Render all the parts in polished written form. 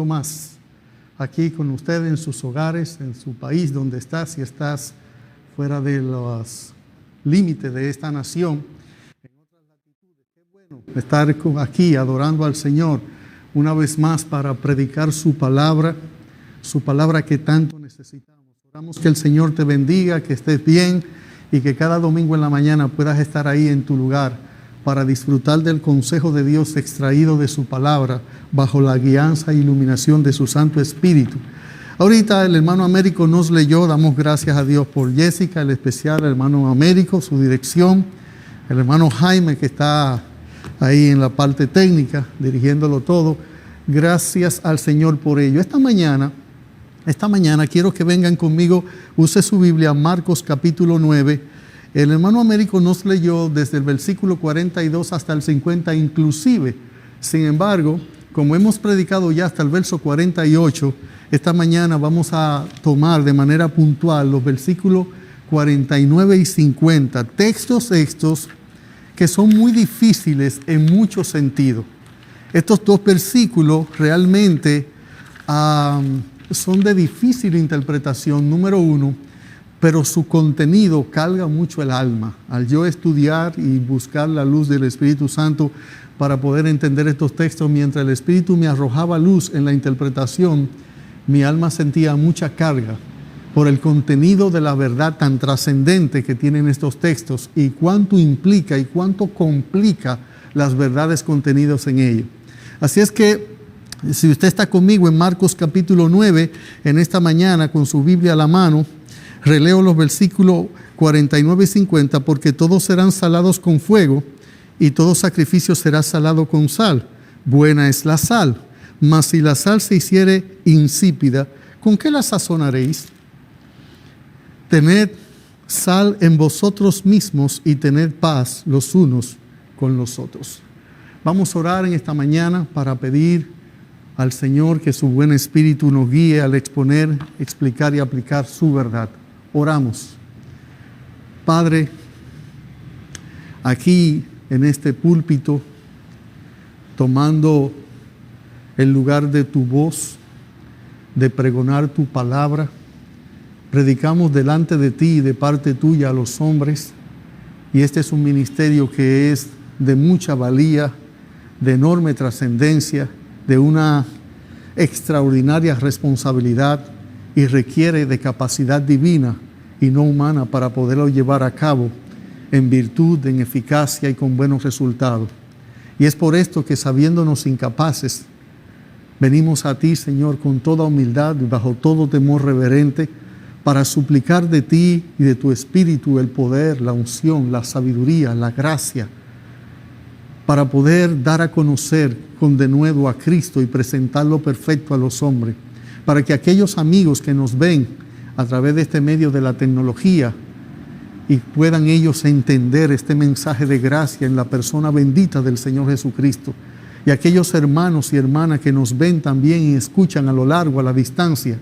más aquí con usted en sus hogares, en su país donde estás, si estás fuera de los límites de esta nación, en otras latitudes. Qué bueno estar aquí adorando al Señor una vez más para predicar su palabra que tanto necesitamos. Oramos que el Señor te bendiga, que estés bien y que cada domingo en la mañana puedas estar ahí en tu lugar para disfrutar del consejo de Dios extraído de su palabra bajo la guianza e iluminación de su Santo Espíritu. Ahorita el hermano Américo nos leyó, damos gracias a Dios por Jessica, el especial el hermano Américo, su dirección, el hermano Jaime que está ahí en la parte técnica, dirigiéndolo todo. Gracias al Señor por ello. Esta mañana quiero que vengan conmigo, use su Biblia, Marcos capítulo 9. El hermano Américo nos leyó desde el versículo 42 hasta el 50 inclusive. Sin embargo, como hemos predicado ya hasta el verso 48, esta mañana vamos a tomar de manera puntual los versículos 49 y 50. Textos estos que son muy difíciles en muchos sentidos. Estos dos versículos realmente son de difícil interpretación, número uno, pero su contenido carga mucho el alma. Al yo estudiar y buscar la luz del Espíritu Santo para poder entender estos textos, mientras el Espíritu me arrojaba luz en la interpretación, mi alma sentía mucha carga por el contenido de la verdad tan trascendente que tienen estos textos y cuánto implica y cuánto complica las verdades contenidas en ellos. Así es que, si usted está conmigo en Marcos capítulo 9, en esta mañana con su Biblia a la mano, releo los versículos 49 y 50, porque todos serán salados con fuego y todo sacrificio será salado con sal. Buena es la sal, mas si la sal se hiciere insípida, ¿con qué la sazonaréis? Tened sal en vosotros mismos y tened paz los unos con los otros. Vamos a orar en esta mañana para pedir al Señor que su buen Espíritu nos guíe al exponer, explicar y aplicar su verdad. Oramos. Padre, aquí en este púlpito, tomando el lugar de tu voz, de pregonar tu palabra, predicamos delante de ti y de parte tuya a los hombres, y este es un ministerio que es de mucha valía, de enorme trascendencia, de una extraordinaria responsabilidad y requiere de capacidad divina y no humana para poderlo llevar a cabo en virtud, en eficacia y con buenos resultados. Y es por esto que, sabiéndonos incapaces, venimos a ti, Señor, con toda humildad y bajo todo temor reverente para suplicar de ti y de tu Espíritu el poder, la unción, la sabiduría, la gracia, para poder dar a conocer con denuedo a Cristo y presentarlo perfecto a los hombres, para que aquellos amigos que nos ven a través de este medio de la tecnología y puedan ellos entender este mensaje de gracia en la persona bendita del Señor Jesucristo, y aquellos hermanos y hermanas que nos ven también y escuchan a lo largo, a la distancia,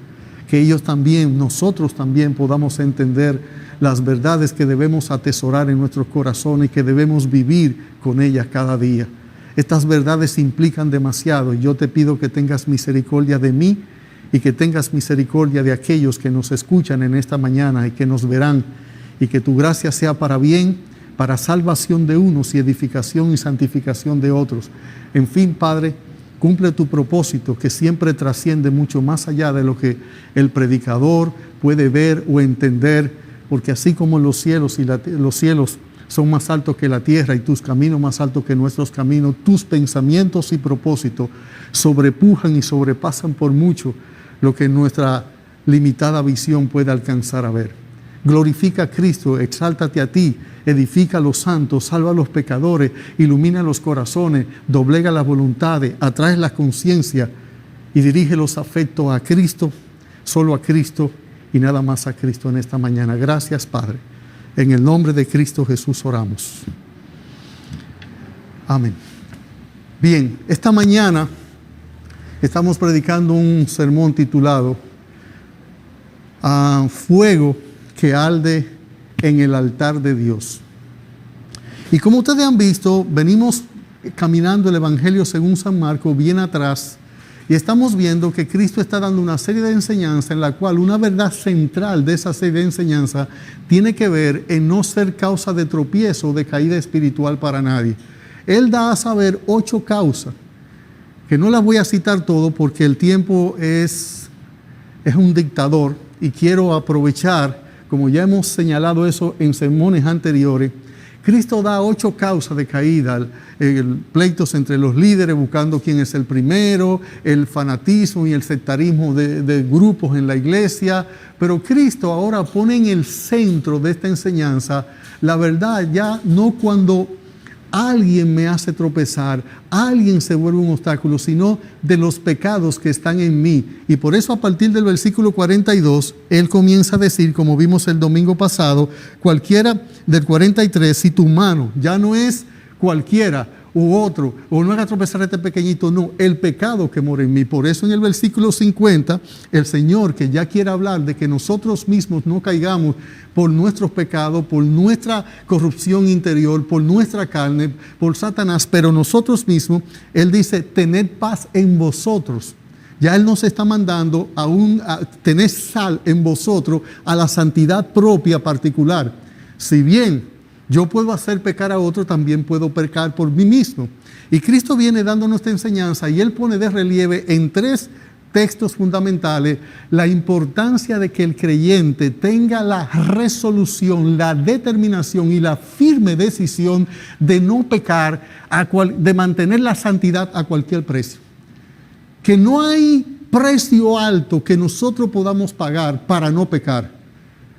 que ellos también, nosotros también podamos entender las verdades que debemos atesorar en nuestros corazones y que debemos vivir con ellas cada día. Estas verdades implican demasiado y yo te pido que tengas misericordia de mí y que tengas misericordia de aquellos que nos escuchan en esta mañana y que nos verán, y que tu gracia sea para bien, para salvación de unos y edificación y santificación de otros. En fin, Padre, cumple tu propósito que siempre trasciende mucho más allá de lo que el predicador puede ver o entender, porque así como los cielos son más altos que la tierra y tus caminos más altos que nuestros caminos, tus pensamientos y propósitos sobrepujan y sobrepasan por mucho lo que nuestra limitada visión puede alcanzar a ver. Glorifica a Cristo, exáltate a ti, edifica a los santos, salva a los pecadores, ilumina los corazones, doblega las voluntades, atrae la conciencia y dirige los afectos a Cristo, solo a Cristo y nada más a Cristo en esta mañana. Gracias, Padre. En el nombre de Cristo Jesús oramos. Amén. Bien, esta mañana estamos predicando un sermón titulado Fuego que arde en el altar de Dios. Y como ustedes han visto, venimos caminando el Evangelio según San Marcos bien atrás Y estamos viendo que Cristo está dando una serie de enseñanzas en la cual una verdad central de esa serie de enseñanzas tiene que ver en no ser causa de tropiezo o de caída espiritual para nadie. Él da a saber 8 causas, que no las voy a citar todo porque el tiempo es un dictador y quiero aprovechar, como ya hemos señalado eso en sermones anteriores. Cristo da 8 causas de caída, pleitos entre los líderes buscando quién es el primero, el fanatismo y el sectarismo de grupos en la iglesia, pero Cristo ahora pone en el centro de esta enseñanza la verdad, ya no cuando alguien me hace tropezar, alguien se vuelve un obstáculo, sino de los pecados que están en mí. Y por eso a partir del versículo 42, Él comienza a decir, como vimos el domingo pasado, cualquiera del 43, si tu mano ya no es cualquiera u otro, o no haga tropezar a este pequeñito, no, el pecado que mora en mí. Por eso en el versículo 50, el Señor, que ya quiere hablar de que nosotros mismos no caigamos por nuestros pecados, por nuestra corrupción interior, por nuestra carne, por Satanás, pero nosotros mismos, Él dice, tened paz en vosotros. Ya Él nos está mandando a tener sal en vosotros, a la santidad propia particular. Si bien yo puedo hacer pecar a otro, también puedo pecar por mí mismo. Y Cristo viene dándonos esta enseñanza y Él pone de relieve en 3 textos fundamentales la importancia de que el creyente tenga la resolución, la determinación y la firme decisión de no pecar, de mantener la santidad a cualquier precio. Que no hay precio alto que nosotros podamos pagar para no pecar.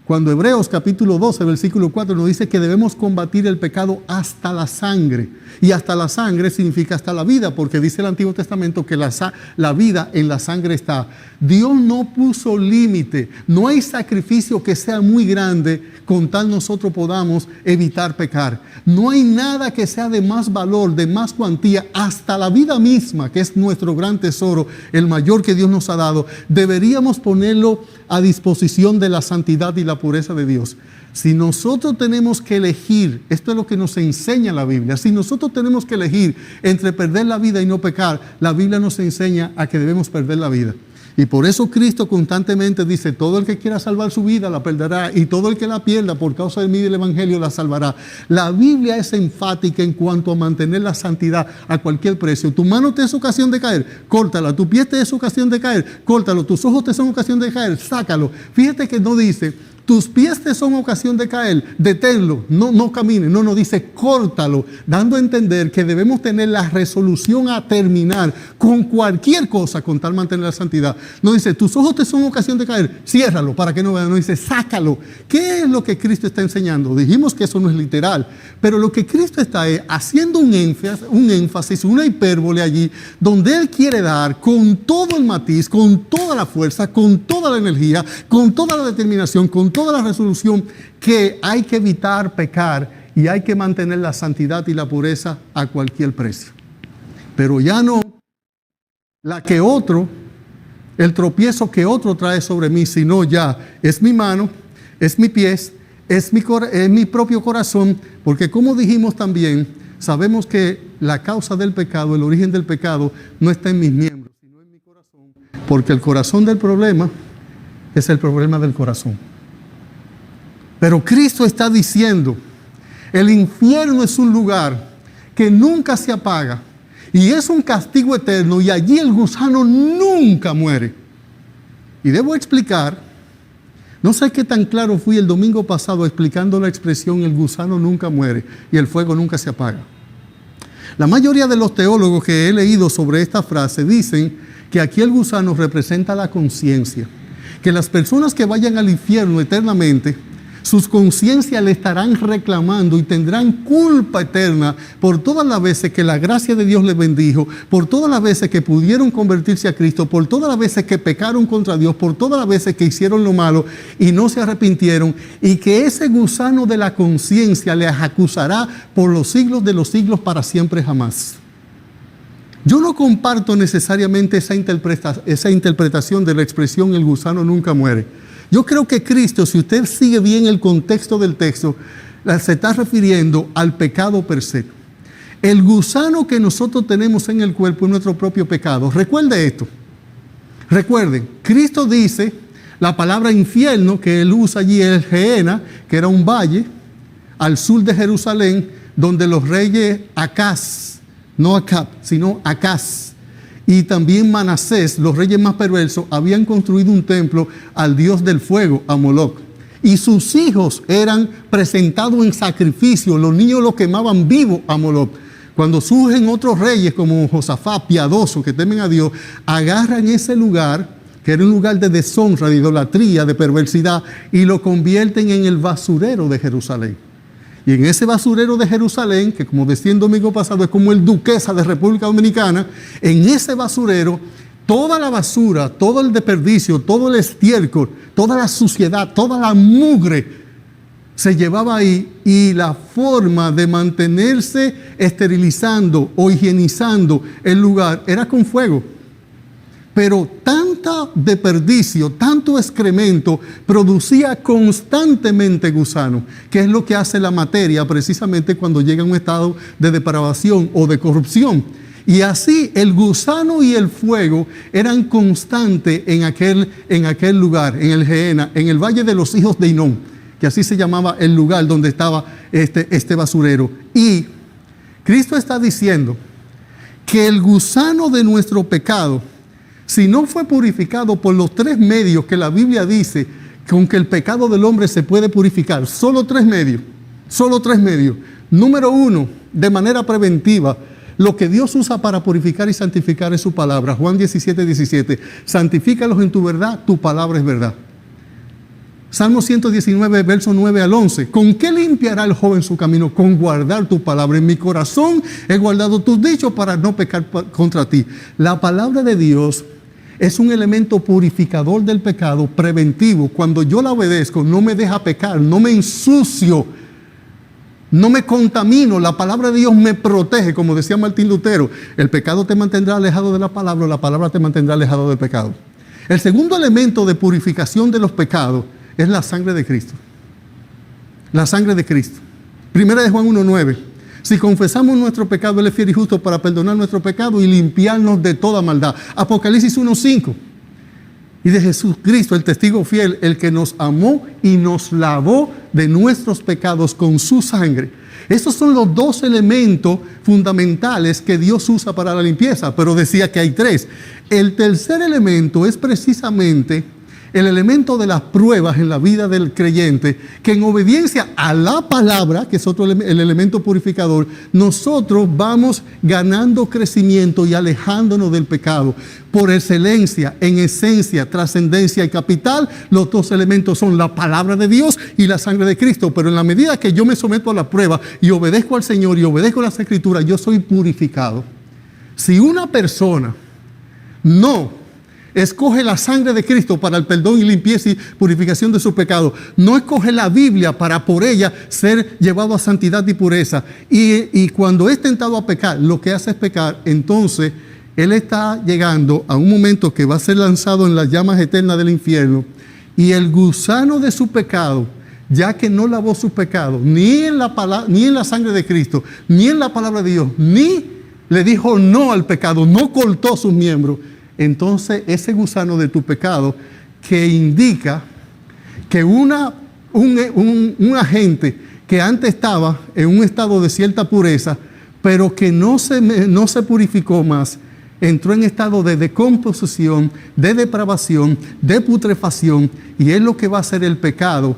Cuando Hebreos capítulo 12, versículo 4 nos dice que debemos combatir el pecado hasta la sangre. Y hasta la sangre significa hasta la vida, porque dice el Antiguo Testamento que la vida en la sangre está. Dios no puso límite. No hay sacrificio que sea muy grande con tal nosotros podamos evitar pecar. No hay nada que sea de más valor, de más cuantía, hasta la vida misma, que es nuestro gran tesoro, el mayor que Dios nos ha dado. Deberíamos ponerlo a disposición de la santidad y la pureza de Dios. Si nosotros tenemos que elegir, esto es lo que nos enseña la Biblia, si nosotros tenemos que elegir entre perder la vida y no pecar, la Biblia nos enseña a que debemos perder la vida. Y por eso Cristo constantemente dice, todo el que quiera salvar su vida la perderá, y todo el que la pierda por causa de mí y del Evangelio la salvará. La Biblia es enfática en cuanto a mantener la santidad a cualquier precio. Tu mano te es ocasión de caer, córtala. Tu pie te es ocasión de caer, córtalo. Tus ojos te son ocasión de caer, sácalo. Fíjate que no dice, tus pies te son ocasión de caer, deténlo, no camines. No, dice córtalo, dando a entender que debemos tener la resolución a terminar con cualquier cosa con tal mantener la santidad. No dice, tus ojos te son ocasión de caer, ciérralo para que no vean. No dice, sácalo. ¿Qué es lo que Cristo está enseñando? Dijimos que eso no es literal, pero lo que Cristo está es haciendo un énfasis, una hipérbole allí, donde Él quiere dar con todo el matiz, con toda la fuerza, con toda la energía, con toda la determinación, con toda la resolución, que hay que evitar pecar y hay que mantener la santidad y la pureza a cualquier precio. Pero ya no el tropiezo que otro trae sobre mí, sino ya es mi mano, es mi pies, es mi propio corazón, porque como dijimos también, sabemos que la causa del pecado, el origen del pecado, no está en mis miembros, sino en mi corazón, porque el corazón del problema es el problema del corazón. Pero Cristo está diciendo, el infierno es un lugar que nunca se apaga y es un castigo eterno, y allí el gusano nunca muere. Y debo explicar, no sé qué tan claro fui el domingo pasado explicando la expresión el gusano nunca muere y el fuego nunca se apaga. La mayoría de los teólogos que he leído sobre esta frase dicen que aquí el gusano representa la conciencia, que las personas que vayan al infierno eternamente, sus conciencias le estarán reclamando y tendrán culpa eterna por todas las veces que la gracia de Dios les bendijo, por todas las veces que pudieron convertirse a Cristo, por todas las veces que pecaron contra Dios, por todas las veces que hicieron lo malo y no se arrepintieron, y que ese gusano de la conciencia les acusará por los siglos de los siglos para siempre jamás. Yo no comparto necesariamente esa interpretación de la expresión el gusano nunca muere. Yo creo que Cristo, si usted sigue bien el contexto del texto, se está refiriendo al pecado per se. El gusano que nosotros tenemos en el cuerpo es nuestro propio pecado. Recuerde esto. Recuerden, Cristo dice, la palabra infierno que él usa allí es Gehenna, que era un valle al sur de Jerusalén, donde los reyes Acaz, no Acab, sino Acaz, y también Manasés, los reyes más perversos, habían construido un templo al dios del fuego, a Moloc. Y sus hijos eran presentados en sacrificio, los niños los quemaban vivos a Moloc. Cuando surgen otros reyes como Josafat, piadosos, que temen a Dios, agarran ese lugar, que era un lugar de deshonra, de idolatría, de perversidad, y lo convierten en el basurero de Jerusalén. Y en ese basurero de Jerusalén, que como decía el domingo pasado, es como el Duquesa de República Dominicana, en ese basurero, toda la basura, todo el desperdicio, todo el estiércol, toda la suciedad, toda la mugre se llevaba ahí, y la forma de mantenerse esterilizando o higienizando el lugar era con fuego. Pero tanta desperdicio, tanto excremento, producía constantemente gusano, que es lo que hace la materia precisamente cuando llega a un estado de depravación o de corrupción. Y así el gusano y el fuego eran constantes en aquel lugar, en el Gehenna, en el Valle de los Hijos de Hinnom, que así se llamaba el lugar donde estaba este basurero. Y Cristo está diciendo que el gusano de nuestro pecado, si no fue purificado por los 3 medios que la Biblia dice con que el pecado del hombre se puede purificar, solo 3 medios. Número 1, de manera preventiva, lo que Dios usa para purificar y santificar es su palabra. Juan 17:17, santifícalos en tu verdad, tu palabra es verdad. Salmo 119, verso 9 al 11. ¿Con qué limpiará el joven su camino? Con guardar tu palabra. En mi corazón he guardado tus dichos para no pecar contra ti. La palabra de Dios es un elemento purificador del pecado, preventivo. Cuando yo la obedezco, no me deja pecar, no me ensucio, no me contamino. La palabra de Dios me protege, como decía Martín Lutero. El pecado te mantendrá alejado de la palabra te mantendrá alejado del pecado. El segundo elemento de purificación de los pecados es la sangre de Cristo. La sangre de Cristo. Primera de Juan 1:9. Si confesamos nuestro pecado, Él es fiel y justo para perdonar nuestro pecado y limpiarnos de toda maldad. Apocalipsis 1:5. Y de Jesucristo, el testigo fiel, el que nos amó y nos lavó de nuestros pecados con su sangre. Estos son los 2 elementos fundamentales que Dios usa para la limpieza, pero decía que hay 3. El tercer elemento es precisamente el elemento de las pruebas en la vida del creyente, que en obediencia a la palabra, que es otro el elemento purificador, nosotros vamos ganando crecimiento y alejándonos del pecado. Por excelencia, en esencia, trascendencia y capital, los 2 elementos son la palabra de Dios y la sangre de Cristo. Pero en la medida que yo me someto a la prueba y obedezco al Señor y obedezco a las Escrituras, yo soy purificado. Si una persona no escoge la sangre de Cristo para el perdón y limpieza y purificación de sus pecados, no escoge la Biblia para por ella ser llevado a santidad y pureza, y cuando es tentado a pecar, lo que hace es pecar, entonces él está llegando a un momento que va a ser lanzado en las llamas eternas del infierno, y el gusano de su pecado, ya que no lavó sus pecados ni en la sangre de Cristo, ni en la palabra de Dios, ni le dijo no al pecado, no cortó sus miembros, entonces ese gusano de tu pecado, que indica que un agente que antes estaba en un estado de cierta pureza, pero que no se purificó más, entró en estado de decomposición, de depravación, de putrefacción, y es lo que va a hacer el pecado,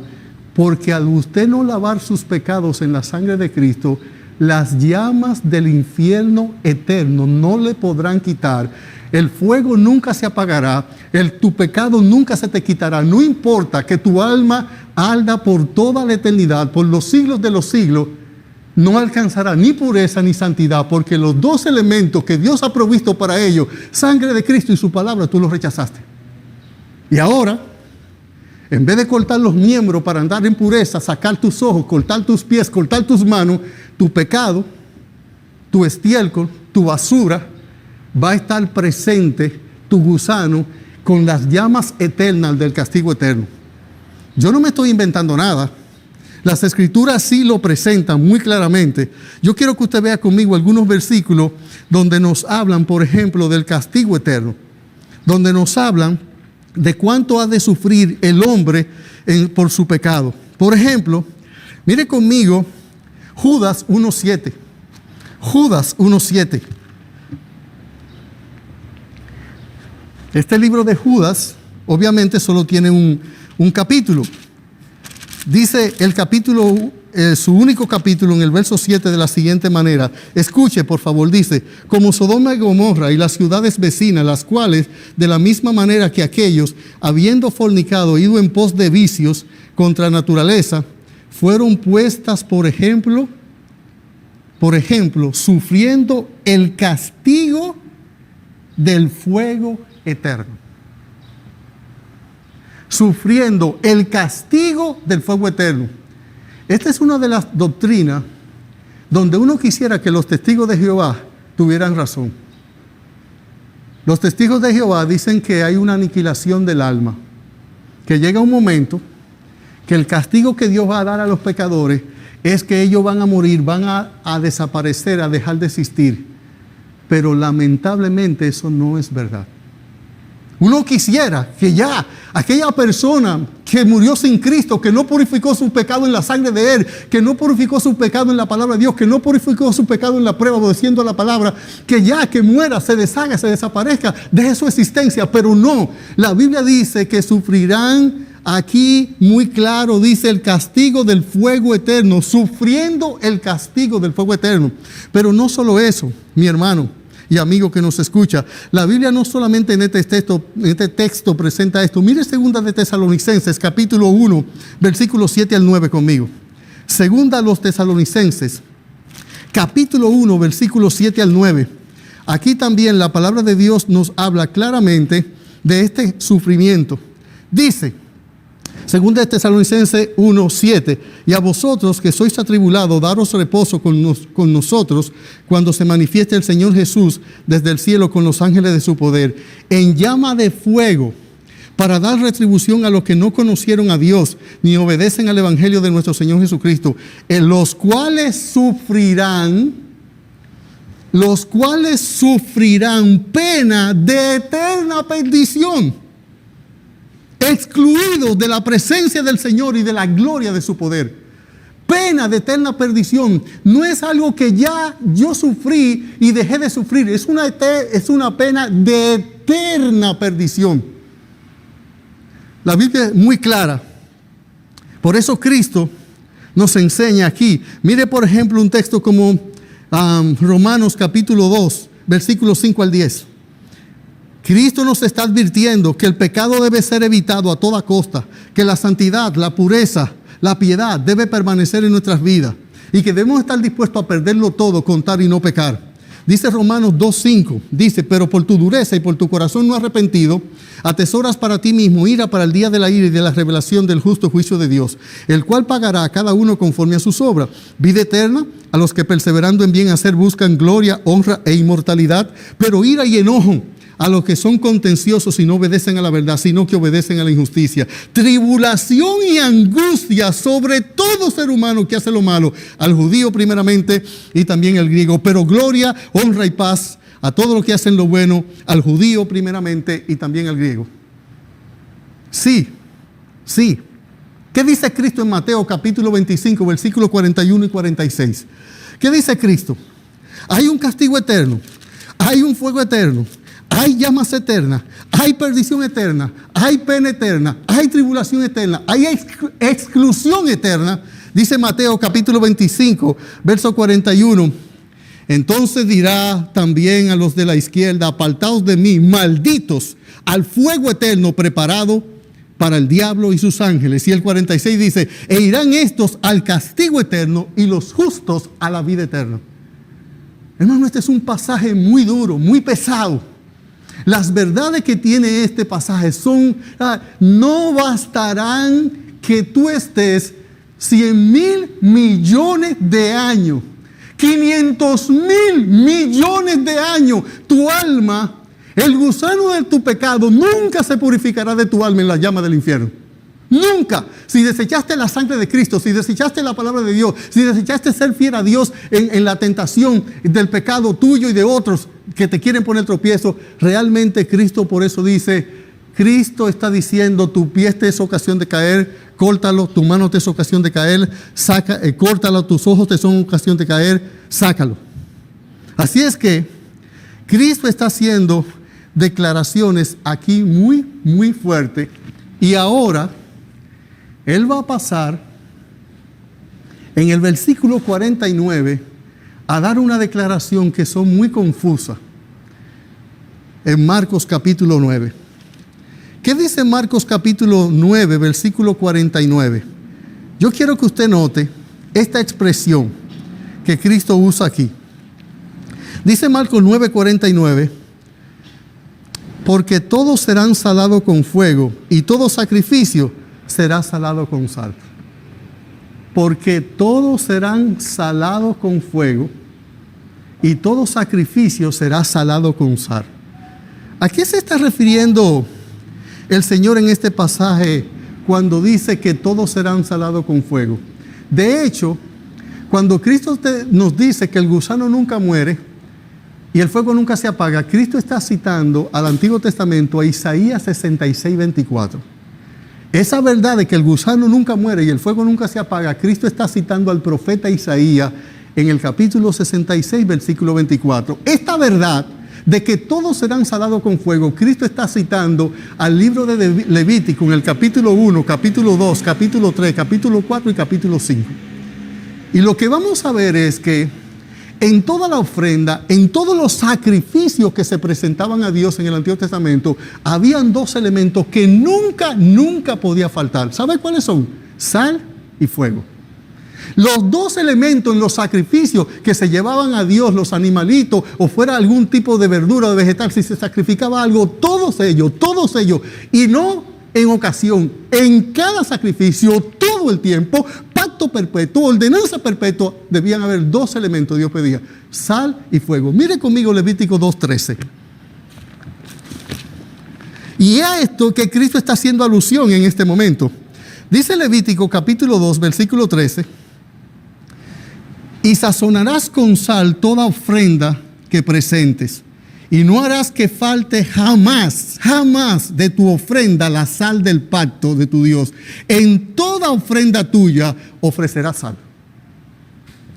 porque al usted no lavar sus pecados en la sangre de Cristo, las llamas del infierno eterno no le podrán quitar. El fuego nunca se apagará, tu pecado nunca se te quitará. No importa que tu alma arda por toda la eternidad, por los siglos de los siglos, no alcanzará ni pureza ni santidad, porque los 2 elementos que Dios ha provisto para ello, sangre de Cristo y su palabra, tú los rechazaste. Y ahora, en vez de cortar los miembros para andar en pureza, sacar tus ojos, cortar tus pies, cortar tus manos, tu pecado, tu estiércol, tu basura, va a estar presente, tu gusano, con las llamas eternas del castigo eterno. Yo no me estoy inventando nada. Las Escrituras sí lo presentan muy claramente. Yo quiero que usted vea conmigo algunos versículos donde nos hablan, por ejemplo, del castigo eterno, donde nos hablan de cuánto ha de sufrir el hombre por su pecado. Por ejemplo, mire conmigo Judas 1:7. Judas 1:7. Este libro de Judas, obviamente, solo tiene un capítulo. Dice el capítulo, su único capítulo, en el verso 7 de la siguiente manera. Escuche, por favor, dice: como Sodoma y Gomorra y las ciudades vecinas, las cuales, de la misma manera que aquellos, habiendo fornicado, ido en pos de vicios contra naturaleza, fueron puestas, por ejemplo, sufriendo el castigo del fuego eterno. Sufriendo el castigo del fuego eterno. Esta es una de las doctrinas donde uno quisiera que los testigos de Jehová tuvieran razón. Los testigos de Jehová dicen que hay una aniquilación del alma, que llega un momento que el castigo que Dios va a dar a los pecadores es que ellos van a morir, van a desaparecer, a dejar de existir. Pero lamentablemente eso no es verdad. Uno quisiera que ya aquella persona que murió sin Cristo, que no purificó su pecado en la sangre de Él, que no purificó su pecado en la palabra de Dios, que no purificó su pecado en la prueba obedeciendo a la palabra, que ya que muera, se deshaga, se desaparezca, deje su existencia. Pero no, la Biblia dice que sufrirán, aquí muy claro dice, el castigo del fuego eterno, sufriendo el castigo del fuego eterno. Pero no solo eso, mi hermano y amigo que nos escucha, la Biblia no solamente en este texto presenta esto. Mire 2 de Tesalonicenses, capítulo 1, versículos 7 al 9 conmigo. 2 a los Tesalonicenses, capítulo 1, versículos 7 al 9. Aquí también la palabra de Dios nos habla claramente de este sufrimiento. Dice, 2 de Tesalonicenses 1:7, y a vosotros que sois atribulados, daros reposo con nosotros cuando se manifieste el Señor Jesús desde el cielo con los ángeles de su poder, en llama de fuego, para dar retribución a los que no conocieron a Dios ni obedecen al Evangelio de nuestro Señor Jesucristo, en los cuales sufrirán pena de eterna perdición, excluidos de la presencia del Señor y de la gloria de su poder. Pena de eterna perdición. No es algo que ya yo sufrí y dejé de sufrir. Es una pena de eterna perdición. La Biblia es muy clara. Por eso Cristo nos enseña aquí. Mire, por ejemplo, un texto como Romanos capítulo 2, versículos 5 al 10. Cristo nos está advirtiendo que el pecado debe ser evitado a toda costa, que la santidad, la pureza, la piedad debe permanecer en nuestras vidas y que debemos estar dispuestos a perderlo todo, contar y no pecar. Dice Romanos 2:5, dice: pero por tu dureza y por tu corazón no arrepentido, atesoras para ti mismo ira para el día de la ira y de la revelación del justo juicio de Dios, el cual pagará a cada uno conforme a sus obras. Vida eterna a los que perseverando en bien hacer buscan gloria, honra e inmortalidad, pero ira y enojo a los que son contenciosos y no obedecen a la verdad, sino que obedecen a la injusticia. Tribulación y angustia sobre todo ser humano que hace lo malo, al judío primeramente y también al griego, pero gloria, honra y paz a todos los que hacen lo bueno, al judío primeramente y también al griego. Sí. ¿Qué dice Cristo en Mateo capítulo 25, versículos 41 y 46? ¿Qué dice Cristo? Hay un castigo eterno, hay un fuego eterno, hay llamas eternas, hay perdición eterna, hay pena eterna, hay tribulación eterna, hay exclusión eterna. Dice Mateo capítulo 25, verso 41. Entonces dirá también a los de la izquierda: apartaos de mí, malditos, al fuego eterno preparado para el diablo y sus ángeles. Y el 46 dice: e irán estos al castigo eterno y los justos a la vida eterna. Hermano, este es un pasaje muy duro, muy pesado. Las verdades que tiene este pasaje son, no bastarán que tú estés 100,000 millones de años, 500,000 millones de años, tu alma, el gusano de tu pecado nunca se purificará de tu alma en la llama del infierno. Nunca. Si desechaste la sangre de Cristo, si desechaste la palabra de Dios, si desechaste ser fiel a Dios en la tentación del pecado tuyo y de otros que te quieren poner tropiezo, realmente Cristo por eso dice, Cristo está diciendo, tu pie te es ocasión de caer, córtalo, tu mano te es ocasión de caer, córtalo, tus ojos te son ocasión de caer, sácalo. Así es que Cristo está haciendo declaraciones aquí muy, muy fuertes y ahora Él va a pasar en el versículo 49 a dar una declaración que son muy confusas en Marcos capítulo 9. ¿Qué dice Marcos capítulo 9, versículo 49? Yo quiero que usted note esta expresión que Cristo usa aquí. Dice Marcos 9, 49, porque todos serán salados con fuego y todo sacrificio será salado con sal. Porque todos serán salados con fuego y todo sacrificio será salado con sal. ¿A qué se está refiriendo el Señor en este pasaje cuando dice que todos serán salados con fuego? De hecho, cuando Cristo nos dice que el gusano nunca muere y el fuego nunca se apaga, Cristo está citando al Antiguo Testamento, a Isaías 66, 24. Esa verdad de que el gusano nunca muere y el fuego nunca se apaga, Cristo está citando al profeta Isaías en el capítulo 66, versículo 24. Esta verdad de que todos serán salados con fuego, Cristo está citando al libro de Levítico en el capítulo 1, capítulo 2, capítulo 3, capítulo 4 y capítulo 5. Y lo que vamos a ver es que en toda la ofrenda, en todos los sacrificios que se presentaban a Dios en el Antiguo Testamento, habían dos elementos que nunca podía faltar. ¿Sabe cuáles son? Sal y fuego. Los dos elementos en los sacrificios que se llevaban a Dios, los animalitos, o fuera algún tipo de verdura o de vegetal, si se sacrificaba algo, todos ellos, y no en ocasión, en cada sacrificio, todo el tiempo, pacto perpetuo, ordenanza perpetua, debían haber dos elementos, Dios pedía, sal y fuego. Mire conmigo Levítico 2:13. Y a esto que Cristo está haciendo alusión en este momento. Dice Levítico capítulo 2, versículo 13, y sazonarás con sal toda ofrenda que presentes, y no harás que falte jamás de tu ofrenda la sal del pacto de tu Dios. En toda ofrenda tuya ofrecerás sal.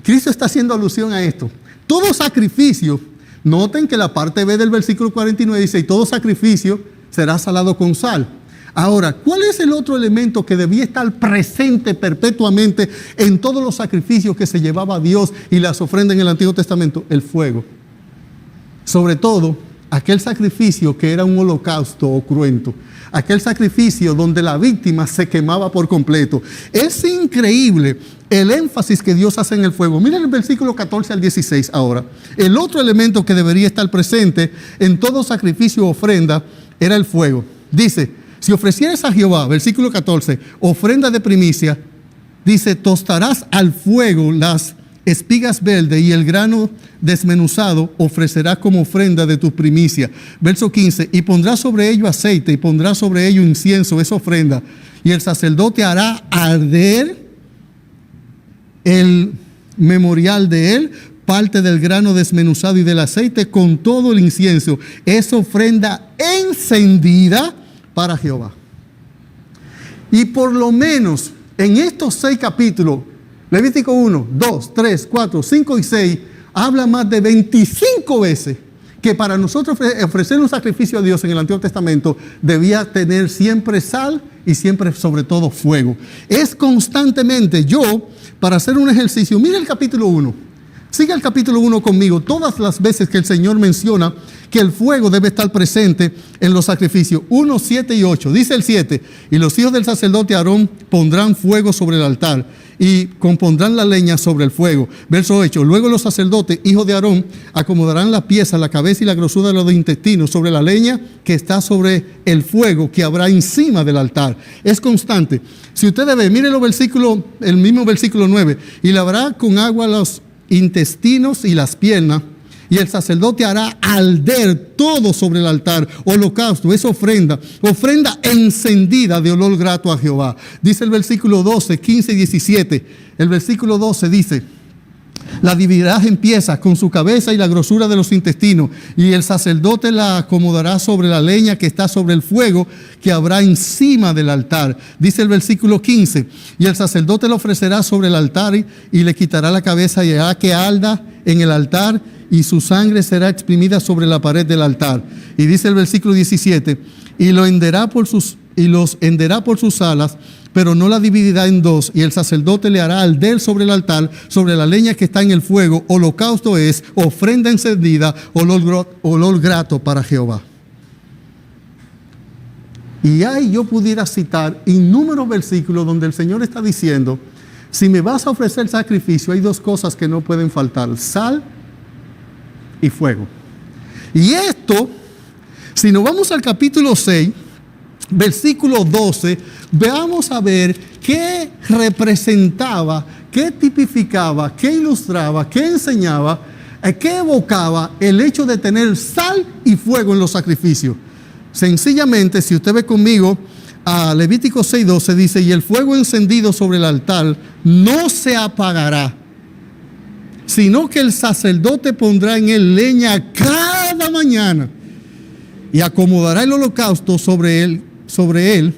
Cristo está haciendo alusión a esto. Todo sacrificio, noten que la parte B del versículo 49 dice, y todo sacrificio será salado con sal. Ahora, ¿cuál es el otro elemento que debía estar presente perpetuamente en todos los sacrificios que se llevaba a Dios y las ofrendas en el Antiguo Testamento? El fuego. Sobre todo, aquel sacrificio que era un holocausto o cruento. Aquel sacrificio donde la víctima se quemaba por completo. Es increíble el énfasis que Dios hace en el fuego. Miren el versículo 14 al 16 ahora. El otro elemento que debería estar presente en todo sacrificio o ofrenda era el fuego. Dice, si ofrecieres a Jehová, versículo 14, ofrenda de primicia, dice, tostarás al fuego las espigas verdes y el grano desmenuzado ofrecerás como ofrenda de tu primicia. Verso 15, y pondrás sobre ello aceite y pondrás sobre ello incienso, esa ofrenda, y el sacerdote hará arder el memorial de él, parte del grano desmenuzado y del aceite con todo el incienso. Es ofrenda encendida para Jehová. Y por lo menos en estos 6 capítulos, Levítico 1, 2, 3, 4, 5 y 6, habla más de 25 veces que para nosotros ofrecer un sacrificio a Dios en el Antiguo Testamento debía tener siempre sal y siempre sobre todo fuego. Es constantemente, para hacer un ejercicio, mira el capítulo 1. Siga el capítulo 1 conmigo. Todas las veces que el Señor menciona que el fuego debe estar presente en los sacrificios. 1, 7 y 8. Dice el 7. Y los hijos del sacerdote Aarón pondrán fuego sobre el altar y compondrán la leña sobre el fuego. Verso 8. Luego los sacerdotes, hijos de Aarón, acomodarán la pieza, la cabeza y la grosura de los intestinos sobre la leña que está sobre el fuego que habrá encima del altar. Es constante. Si ustedes ven, miren los versículos, el mismo versículo 9. Y lavará con agua los intestinos y las piernas Y el sacerdote hará arder todo sobre el altar, holocausto, es ofrenda encendida de olor grato a Jehová. Dice el versículo 12, 15 y 17. El versículo 12 dice: la dividirás en piezas con su cabeza y la grosura de los intestinos, y el sacerdote la acomodará sobre la leña que está sobre el fuego que habrá encima del altar. Dice el versículo 15: y el sacerdote la ofrecerá sobre el altar y le quitará la cabeza y hará que arda en el altar, y su sangre será exprimida sobre la pared del altar. Y dice el versículo 17: y los henderá por sus alas, pero no la dividirá en dos, y el sacerdote le hará arder sobre el altar, sobre la leña que está en el fuego, holocausto es, ofrenda encendida, olor grato para Jehová. Y ahí yo pudiera citar innúmeros versículos donde el Señor está diciendo: si me vas a ofrecer sacrificio, hay dos cosas que no pueden faltar: sal y fuego. Y esto, si nos vamos al capítulo 6, versículo 12, veamos a ver qué representaba, qué tipificaba, qué ilustraba, qué enseñaba, qué evocaba el hecho de tener sal y fuego en los sacrificios. Sencillamente, si usted ve conmigo a Levítico 6:12, dice: y el fuego encendido sobre el altar no se apagará, sino que el sacerdote pondrá en él leña cada mañana y acomodará el holocausto sobre él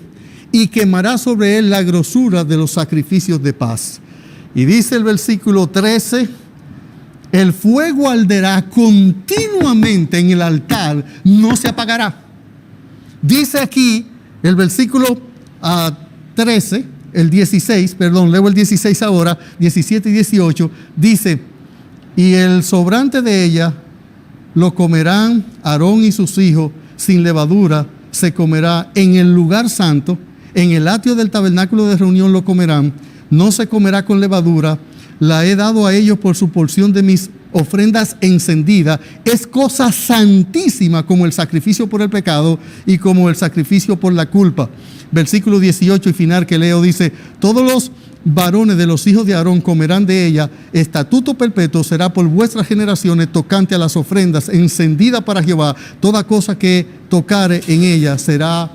y quemará sobre él la grosura de los sacrificios de paz. Y dice el versículo 13: el fuego arderá continuamente en el altar, no se apagará. Dice aquí el versículo 13, el 16, perdón, leo el 16 ahora, 17 y 18, dice: y el sobrante de ella lo comerán Aarón y sus hijos sin levadura, se comerá en el lugar santo, en el atrio del tabernáculo de reunión lo comerán, no se comerá con levadura, la he dado a ellos por su porción de mis ofrendas encendidas, es cosa santísima como el sacrificio por el pecado y como el sacrificio por la culpa. Versículo 18 y final que leo dice: todos los varones de los hijos de Aarón comerán de ella, estatuto perpetuo será por vuestras generaciones tocante a las ofrendas encendidas para Jehová, toda cosa que tocare en ella será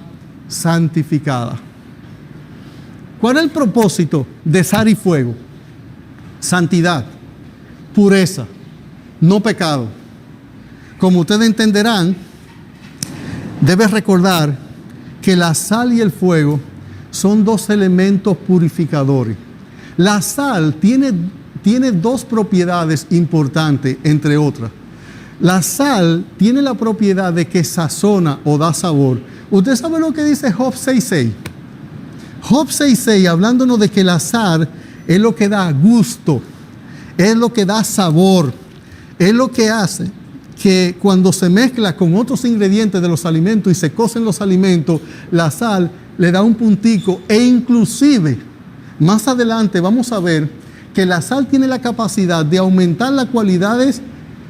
santificada. ¿Cuál es el propósito de sal y fuego? Santidad, pureza, no pecado. Como ustedes entenderán, debes recordar que la sal y el fuego son dos elementos purificadores. La sal tiene dos propiedades importantes, entre otras. La sal tiene la propiedad de que sazona o da sabor. ¿Usted sabe lo que dice Job 6:6? Job 6:6, hablándonos de que la sal es lo que da gusto, es lo que da sabor, es lo que hace que cuando se mezcla con otros ingredientes de los alimentos y se cocen los alimentos, la sal le da un puntico, e inclusive más adelante vamos a ver que la sal tiene la capacidad de aumentar las cualidades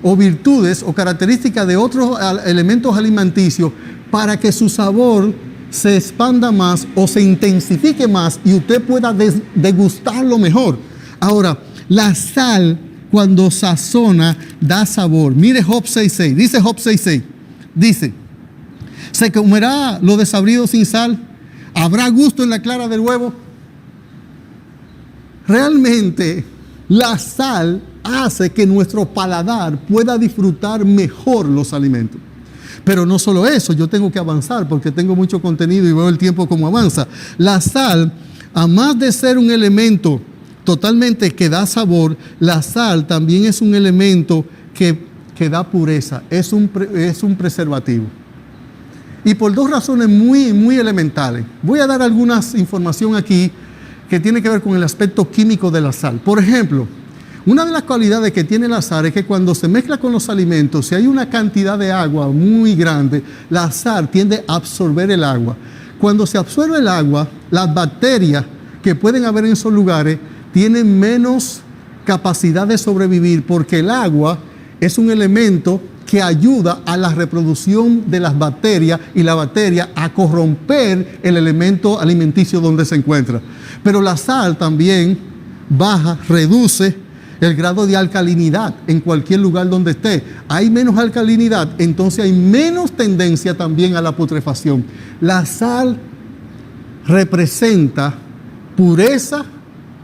o virtudes o características de otros elementos alimenticios para que su sabor se expanda más o se intensifique más y usted pueda degustarlo mejor. Ahora, la sal cuando sazona da sabor. Mire Job 6:6, dice Job 6:6, dice: ¿se comerá lo desabrido sin sal? ¿Habrá gusto en la clara del huevo? Realmente la sal hace que nuestro paladar pueda disfrutar mejor los alimentos. Pero no solo eso, yo tengo que avanzar porque tengo mucho contenido y veo el tiempo como avanza. La sal, además de ser un elemento totalmente que da sabor, la sal también es un elemento que da pureza, es un preservativo. Y por dos razones muy elementales. Voy a dar algunas información aquí que tiene que ver con el aspecto químico de la sal. Por ejemplo, una de las cualidades que tiene la sal es que cuando se mezcla con los alimentos, si hay una cantidad de agua muy grande, la sal tiende a absorber el agua. Cuando se absorbe el agua, las bacterias que pueden haber en esos lugares tienen menos capacidad de sobrevivir porque el agua es un elemento que ayuda a la reproducción de las bacterias y la bacteria a corromper el elemento alimenticio donde se encuentra. Pero la sal también baja, reduce el grado de alcalinidad en cualquier lugar donde esté. Hay menos alcalinidad, entonces hay menos tendencia también a la putrefacción. La sal representa pureza,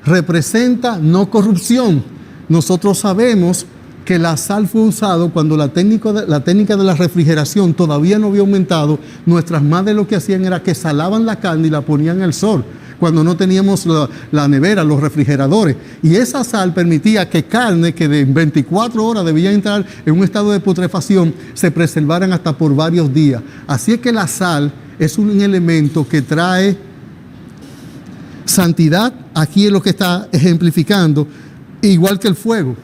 representa no corrupción. Nosotros sabemos que la sal fue usado cuando la técnica de la refrigeración todavía no había aumentado. Nuestras madres lo que hacían era que salaban la carne y la ponían al sol, cuando no teníamos la nevera, los refrigeradores. Y esa sal permitía que carne que de 24 horas debía entrar en un estado de putrefacción se preservaran hasta por varios días. Así es que la sal es un elemento que trae santidad. Aquí es lo que está ejemplificando, igual que el fuego.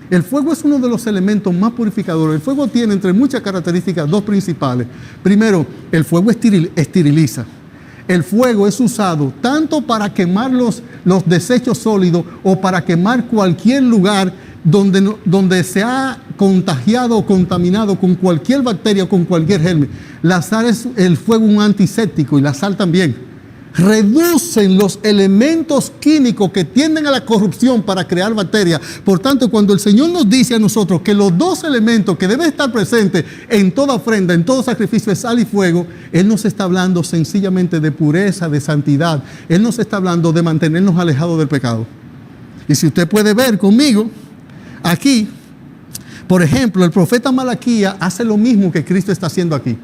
El fuego es uno de los elementos más purificadores. El fuego tiene, entre muchas características, dos principales. Primero, el fuego esteriliza. El fuego es usado tanto para quemar los desechos sólidos o para quemar cualquier lugar donde se ha contagiado o contaminado con cualquier bacteria o con cualquier germen. La sal es el fuego un antiséptico, y la sal también. Reducen los elementos químicos que tienden a la corrupción para crear bacterias. Por tanto, cuando el Señor nos dice a nosotros que los dos elementos que deben estar presentes en toda ofrenda, en todo sacrificio, es sal y fuego, Él nos está hablando sencillamente de pureza, de santidad. Él nos está hablando de mantenernos alejados del pecado. Y si usted puede ver conmigo, aquí, por ejemplo, el profeta Malaquías hace lo mismo que Cristo está haciendo aquí.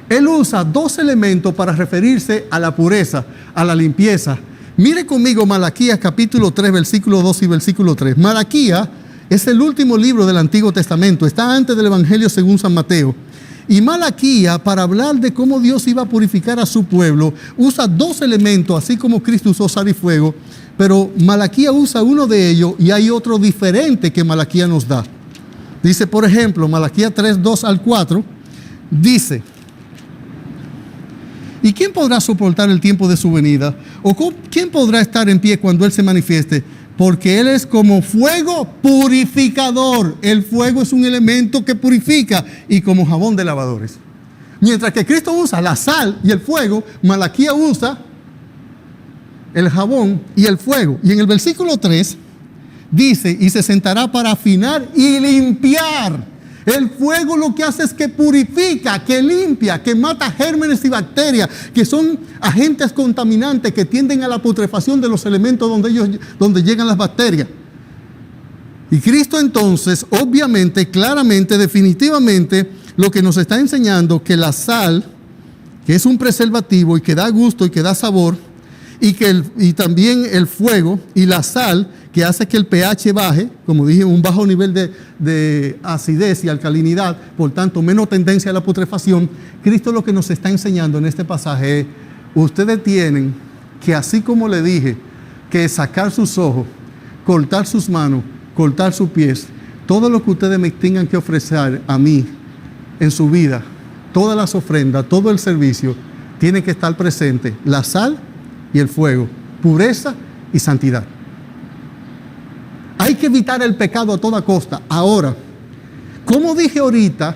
Él usa dos elementos para referirse a la pureza, a la limpieza. Mire conmigo Malaquías capítulo 3, versículo 2 y versículo 3. Malaquías es el último libro del Antiguo Testamento. Está antes del Evangelio según San Mateo. Y Malaquías, para hablar de cómo Dios iba a purificar a su pueblo, usa dos elementos, así como Cristo usó sal y fuego. Pero Malaquías usa uno de ellos y hay otro diferente que Malaquías nos da. Dice, por ejemplo, Malaquías 3, 2 al 4, dice: ¿y quién podrá soportar el tiempo de su venida? ¿O quién podrá estar en pie cuando Él se manifieste? Porque Él es como fuego purificador. El fuego es un elemento que purifica, y como jabón de lavadores. Mientras que Cristo usa la sal y el fuego, Malaquías usa el jabón y el fuego. Y en el versículo 3 dice: y se sentará para afinar y limpiar. El fuego lo que hace es que purifica, que limpia, que mata gérmenes y bacterias, que son agentes contaminantes que tienden a la putrefacción de los elementos donde llegan las bacterias. Y Cristo entonces, obviamente, claramente, definitivamente, lo que nos está enseñando, que la sal, que es un preservativo y que da gusto y que da sabor, y también el fuego y la sal, que hace que el pH baje, como dije, un bajo nivel de acidez y alcalinidad, por tanto menos tendencia a la putrefacción. Cristo lo que nos está enseñando en este pasaje es: ustedes tienen que, así como le dije, que sacar sus ojos, cortar sus manos, cortar sus pies, todo lo que ustedes me tengan que ofrecer a mí en su vida, todas las ofrendas, todo el servicio, tiene que estar presente la sal y el fuego, pureza y santidad. Hay que evitar el pecado a toda costa. Ahora, como dije ahorita,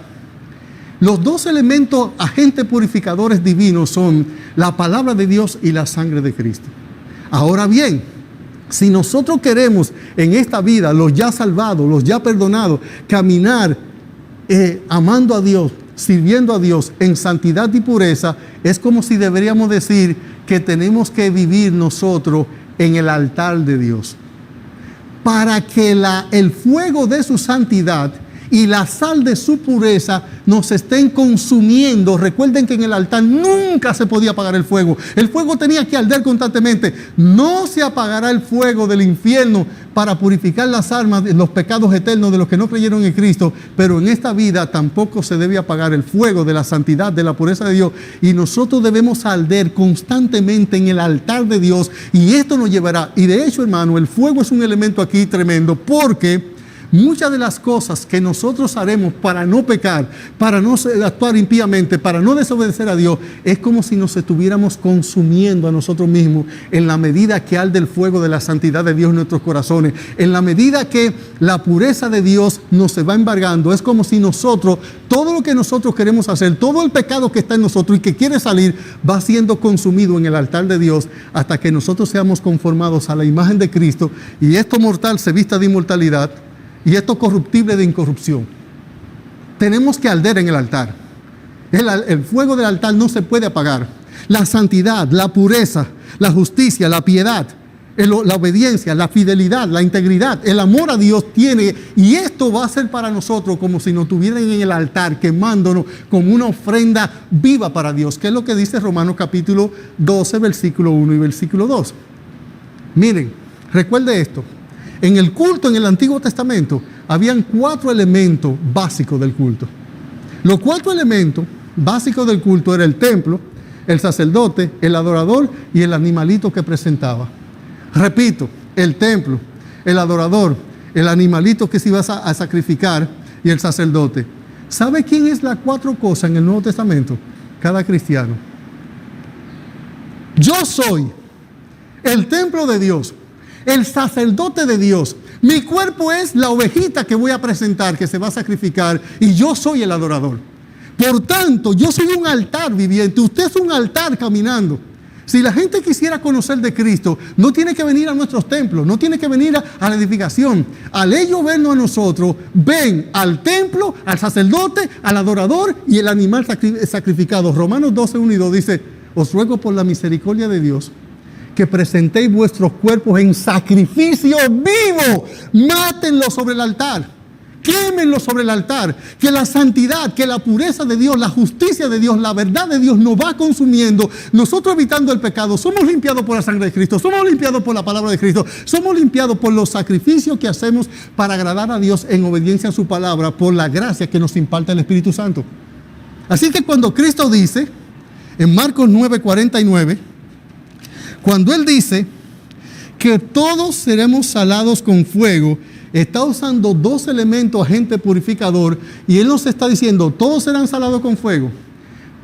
los dos elementos agentes purificadores divinos son la palabra de Dios y la sangre de Cristo. Ahora bien, si nosotros queremos en esta vida, los ya salvados, los ya perdonados, caminar amando a Dios, sirviendo a Dios en santidad y pureza, es como si deberíamos decir que tenemos que vivir nosotros en el altar de Dios, para que el fuego de su santidad y la sal de su pureza nos estén consumiendo. Recuerden que en el altar nunca se podía apagar el fuego. El fuego tenía que arder constantemente. No se apagará el fuego del infierno para purificar las almas de los pecados eternos de los que no creyeron en Cristo, pero en esta vida tampoco se debe apagar el fuego de la santidad, de la pureza de Dios, y nosotros debemos arder constantemente en el altar de Dios, y esto nos llevará. Y de hecho, hermano, el fuego es un elemento aquí tremendo, porque Muchas de las cosas que nosotros haremos para no pecar, para no actuar impíamente, para no desobedecer a Dios, es como si nos estuviéramos consumiendo a nosotros mismos en la medida que arde el fuego de la santidad de Dios en nuestros corazones. En la medida que la pureza de Dios nos se va embargando, es como si nosotros, todo lo que nosotros queremos hacer, todo el pecado que está en nosotros y que quiere salir, va siendo consumido en el altar de Dios hasta que nosotros seamos conformados a la imagen de Cristo y esto mortal se vista de inmortalidad y esto corruptible de incorrupción. Tenemos que arder en el altar. El fuego del altar no se puede apagar. La santidad, la pureza, la justicia, la piedad, la obediencia, la fidelidad, la integridad, el amor a Dios tiene, y esto va a ser para nosotros como si nos estuvieran en el altar quemándonos como una ofrenda viva para Dios, que es lo que dice Romanos capítulo 12, versículo 1 y versículo 2. Miren, recuerde esto. En el culto en el Antiguo Testamento habían 4 elementos básicos del culto. Los 4 elementos básicos del culto era el templo, el sacerdote, el adorador y el animalito que presentaba. Repito, el templo, el adorador, el animalito que se iba a sacrificar y el sacerdote. ¿Sabe quién es las 4 cosas en el Nuevo Testamento? Cada cristiano. Yo soy el templo de Dios, el sacerdote de Dios. Mi cuerpo es la ovejita que voy a presentar, que se va a sacrificar, y yo soy el adorador. Por tanto, yo soy un altar viviente, usted es un altar caminando. Si la gente quisiera conocer de Cristo, no tiene que venir a nuestros templos, no tiene que venir a la edificación. Al ellos vernos a nosotros, ven al templo, al sacerdote, al adorador y el animal sacrificado. Romanos 12, 1 y 2 dice: os ruego por la misericordia de Dios que presentéis vuestros cuerpos en sacrificio vivo, mátenlo sobre el altar. Quémenlo sobre el altar, que la santidad, que la pureza de Dios, la justicia de Dios, la verdad de Dios nos va consumiendo. Nosotros evitando el pecado, somos limpiados por la sangre de Cristo, somos limpiados por la palabra de Cristo, somos limpiados por los sacrificios que hacemos para agradar a Dios en obediencia a su palabra, por la gracia que nos imparte el Espíritu Santo. Así que cuando Cristo dice, en Marcos 9:49, cuando Él dice que todos seremos salados con fuego, está usando 2 elementos, agente purificador, y Él nos está diciendo: todos serán salados con fuego,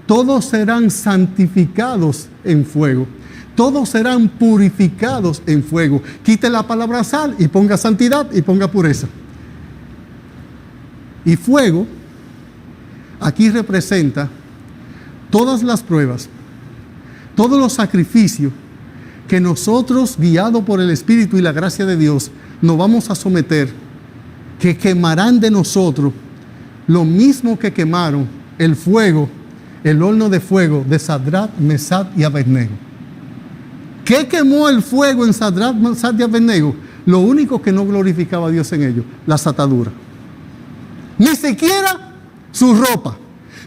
todos serán santificados en fuego, todos serán purificados en fuego. Quite la palabra sal y ponga santidad y ponga pureza. Y fuego aquí representa todas las pruebas, todos los sacrificios que nosotros, guiados por el Espíritu y la gracia de Dios, nos vamos a someter, que quemarán de nosotros lo mismo que quemaron el fuego, el horno de fuego de Sadrach, Mesach y Abednego. ¿Qué quemó el fuego en Sadrach, Mesach y Abednego? Lo único que no glorificaba a Dios en ellos: las ataduras. Ni siquiera su ropa,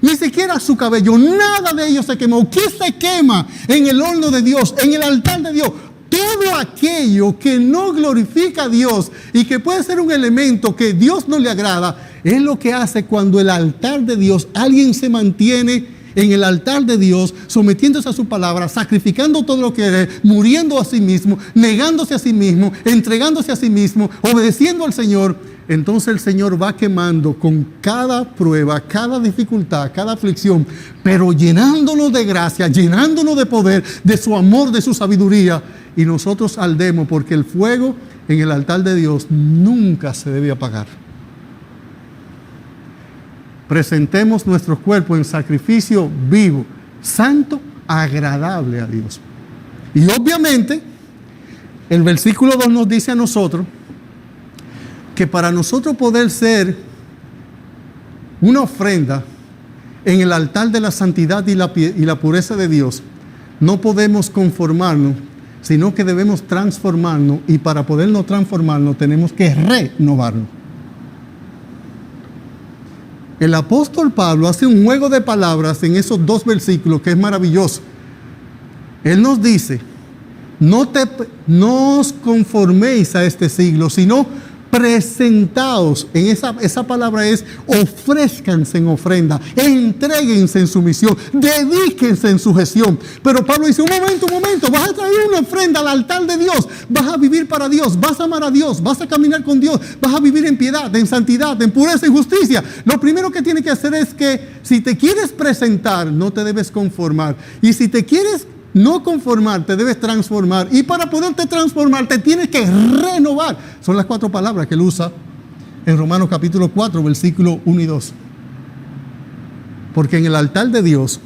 ni siquiera su cabello, nada de ellos se quemó. ¿Qué se quema en el horno de Dios, en el altar de Dios? Todo aquello que no glorifica a Dios y que puede ser un elemento que Dios no le agrada, es lo que hace cuando el altar de Dios, alguien se mantiene en el altar de Dios, sometiéndose a su palabra, sacrificando todo lo que es, muriendo a sí mismo, negándose a sí mismo, entregándose a sí mismo, obedeciendo al Señor. Entonces el Señor va quemando con cada prueba, cada dificultad, cada aflicción, pero llenándonos de gracia, llenándonos de poder, de su amor, de su sabiduría. Y nosotros ardemos, porque el fuego en el altar de Dios nunca se debe apagar. Presentemos nuestros cuerpos en sacrificio vivo, santo, agradable a Dios. Y obviamente, el versículo 2 nos dice a nosotros que para nosotros poder ser una ofrenda en el altar de la santidad y la pureza de Dios, no podemos conformarnos, sino que debemos transformarnos, y para podernos transformarnos tenemos que renovarnos. El apóstol Pablo hace un juego de palabras en esos 2 versículos que es maravilloso. Él nos dice: no os conforméis a este siglo, sino presentaos, en esa palabra es ofrézcanse en ofrenda, entréguense en sumisión, dedíquense en sujeción. Pero Pablo dice, un momento, vas a traer una ofrenda al altar de Dios, vas a vivir para Dios, vas a amar a Dios, vas a caminar con Dios, vas a vivir en piedad, en santidad, en pureza, en justicia. Lo primero que tienes que hacer es que si te quieres presentar, no te debes conformar. Y si te quieres no conformar, te debes transformar. Y para poderte transformar, te tienes que renovar. Son las 4 palabras que él usa en Romanos capítulo 4, versículos 1 y 2. Porque en el altar de Dios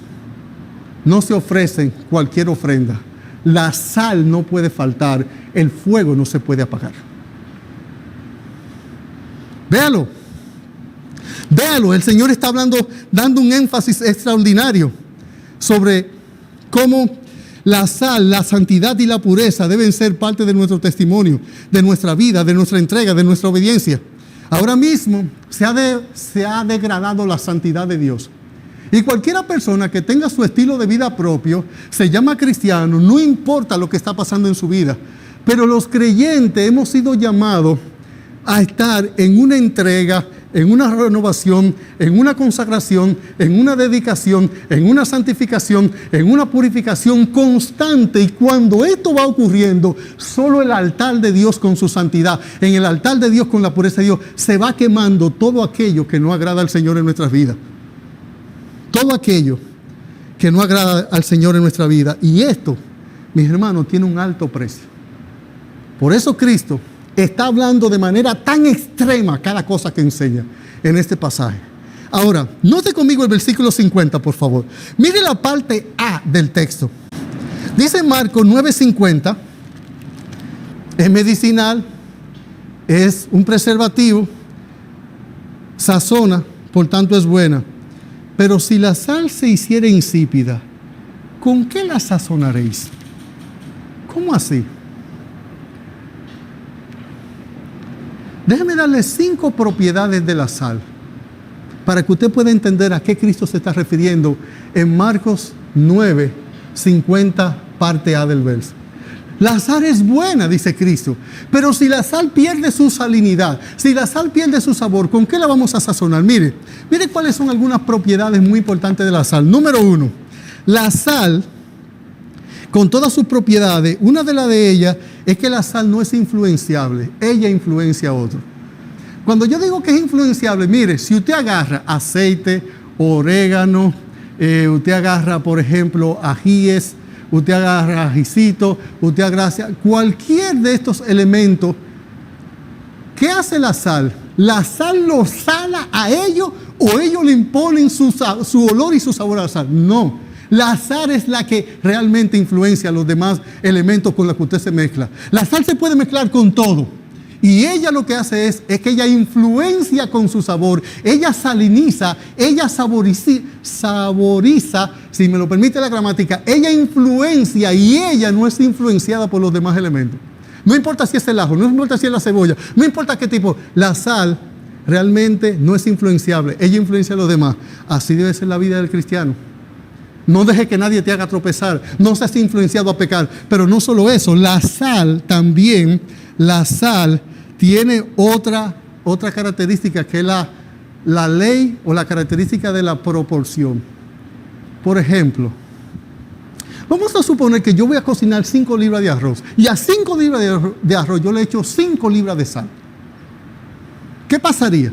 no se ofrece cualquier ofrenda. La sal no puede faltar, el fuego no se puede apagar. Véalo, el Señor está dando un énfasis extraordinario sobre cómo la sal, la santidad y la pureza deben ser parte de nuestro testimonio, de nuestra vida, de nuestra entrega, de nuestra obediencia. Ahora mismo se ha degradado la santidad de Dios. Y cualquiera persona que tenga su estilo de vida propio, se llama cristiano, no importa lo que está pasando en su vida. Pero los creyentes hemos sido llamados a estar en una entrega, en una renovación, en una consagración, en una dedicación, en una santificación, en una purificación constante. Y cuando esto va ocurriendo, solo el altar de Dios con su santidad, en el altar de Dios con la pureza de Dios, se va quemando todo aquello que no agrada al Señor en nuestras vidas. Todo aquello que no agrada al Señor en nuestra vida. Y esto, mis hermanos, tiene un alto precio. Por eso Cristo está hablando de manera tan extrema cada cosa que enseña en este pasaje. Ahora, note conmigo el versículo 50, por favor. Mire la parte A del texto. Dice Marcos 9:50, es medicinal, es un preservativo, sazona, por tanto es buena. Pero si la sal se hiciera insípida, ¿con qué la sazonaréis? ¿Cómo así? Déjeme darle 5 propiedades de la sal para que usted pueda entender a qué Cristo se está refiriendo en Marcos 9:50, parte A del verso. La sal es buena, dice Cristo, pero si la sal pierde su salinidad, si la sal pierde su sabor, ¿con qué la vamos a sazonar? Mire cuáles son algunas propiedades muy importantes de la sal. Número 1, la sal, con todas sus propiedades, una de ellas es que la sal no es influenciable, ella influencia a otro. Cuando yo digo que es influenciable, mire, si usted agarra aceite, orégano, usted agarra, por ejemplo, ajíes, usted agarra ajicito, usted agarra cualquier de estos elementos, ¿qué hace la sal? La sal lo sala a ellos o ellos le imponen su olor y su sabor a la sal. No. La sal es la que realmente influencia a los demás elementos con los que usted se mezcla. La sal se puede mezclar con todo. Y ella lo que hace es que ella influencia con su sabor. Ella saliniza, ella saboriza, si me lo permite la gramática. Ella influencia y ella no es influenciada por los demás elementos. No importa si es el ajo, no importa si es la cebolla, no importa qué tipo. La sal realmente no es influenciable. Ella influencia a los demás. Así debe ser la vida del cristiano. No deje que nadie te haga tropezar. No seas influenciado a pecar. Pero no solo eso, la sal también, la sal tiene otra característica que es la ley o la característica de la proporción. Por ejemplo, vamos a suponer que yo voy a cocinar 5 libras de arroz y a 5 libras de arroz yo le echo 5 libras de sal. ¿Qué pasaría?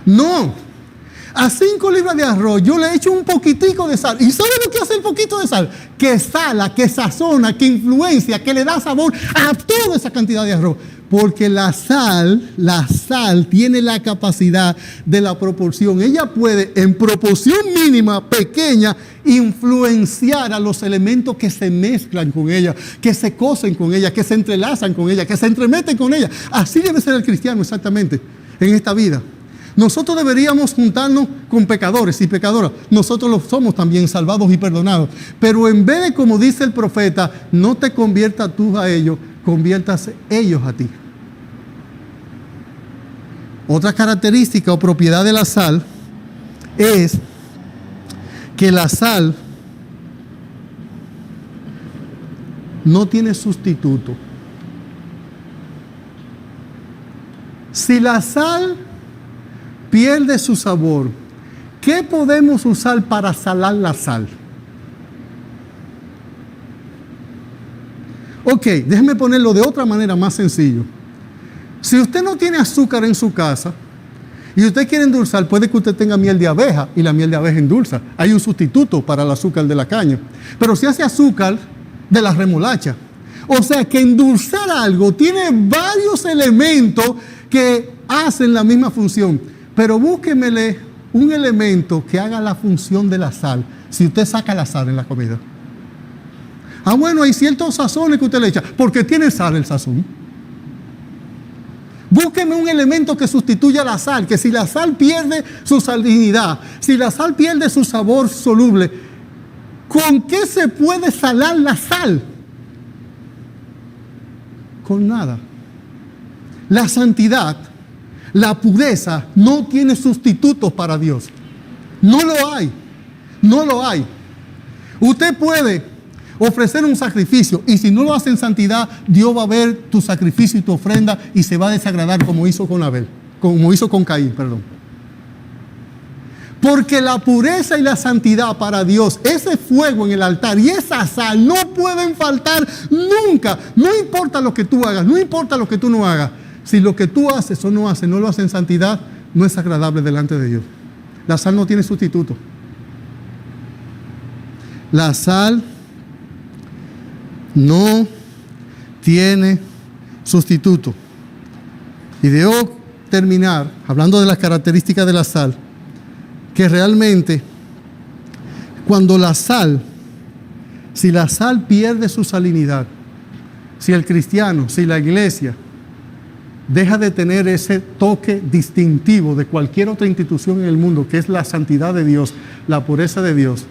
No. A 5 libras de arroz yo le echo un poquitico de sal. ¿Y sabe lo que hace el poquito de sal? Que sala, que sazona, que influencia, que le da sabor a toda esa cantidad de arroz. Porque la sal tiene la capacidad de la proporción. Ella puede, en proporción mínima, pequeña, influenciar a los elementos que se mezclan con ella, que se cosen con ella, que se entrelazan con ella, que se entremeten con ella. Así debe ser el cristiano exactamente en esta vida. Nosotros deberíamos juntarnos con pecadores y pecadoras. Nosotros lo somos también, salvados y perdonados. Pero en vez de, como dice el profeta, no te conviertas tú a ellos, conviértase ellos a ti. Otra característica o propiedad de la sal es que la sal no tiene sustituto. Si la sal pierde su sabor, ¿qué podemos usar para salar la sal? Ok, déjeme ponerlo de otra manera más sencillo. Si usted no tiene azúcar en su casa y usted quiere endulzar, puede que usted tenga miel de abeja y la miel de abeja endulza. Hay un sustituto para el azúcar de la caña. Pero si hace azúcar de la remolacha. O sea que endulzar algo tiene varios elementos que hacen la misma función. Pero búsquemele un elemento que haga la función de la sal. Si usted saca la sal en la comida. Ah, bueno, hay ciertos sazones que usted le echa, porque tiene sal el sazón. Búsqueme un elemento que sustituya la sal, que si la sal pierde su salinidad, si la sal pierde su sabor soluble, ¿con qué se puede salar la sal? Con nada. La santidad, la pureza no tiene sustitutos para Dios. No lo hay. No lo hay. Usted puede ofrecer un sacrificio y si no lo hace en santidad, Dios va a ver tu sacrificio y tu ofrenda y se va a desagradar como hizo con Abel, como hizo con Caín, perdón. Porque la pureza y la santidad para Dios, ese fuego en el altar y esa sal no pueden faltar nunca. No importa lo que tú hagas, no importa lo que tú no hagas. Si lo que tú haces o no haces, no lo haces en santidad, no es agradable delante de Dios. La sal no tiene sustituto. La sal no tiene sustituto. Y debo terminar hablando de las características de la sal, que realmente cuando la sal, si la sal pierde su salinidad, si el cristiano, si la iglesia deja de tener ese toque distintivo de cualquier otra institución en el mundo, que es la santidad de Dios, la pureza de Dios,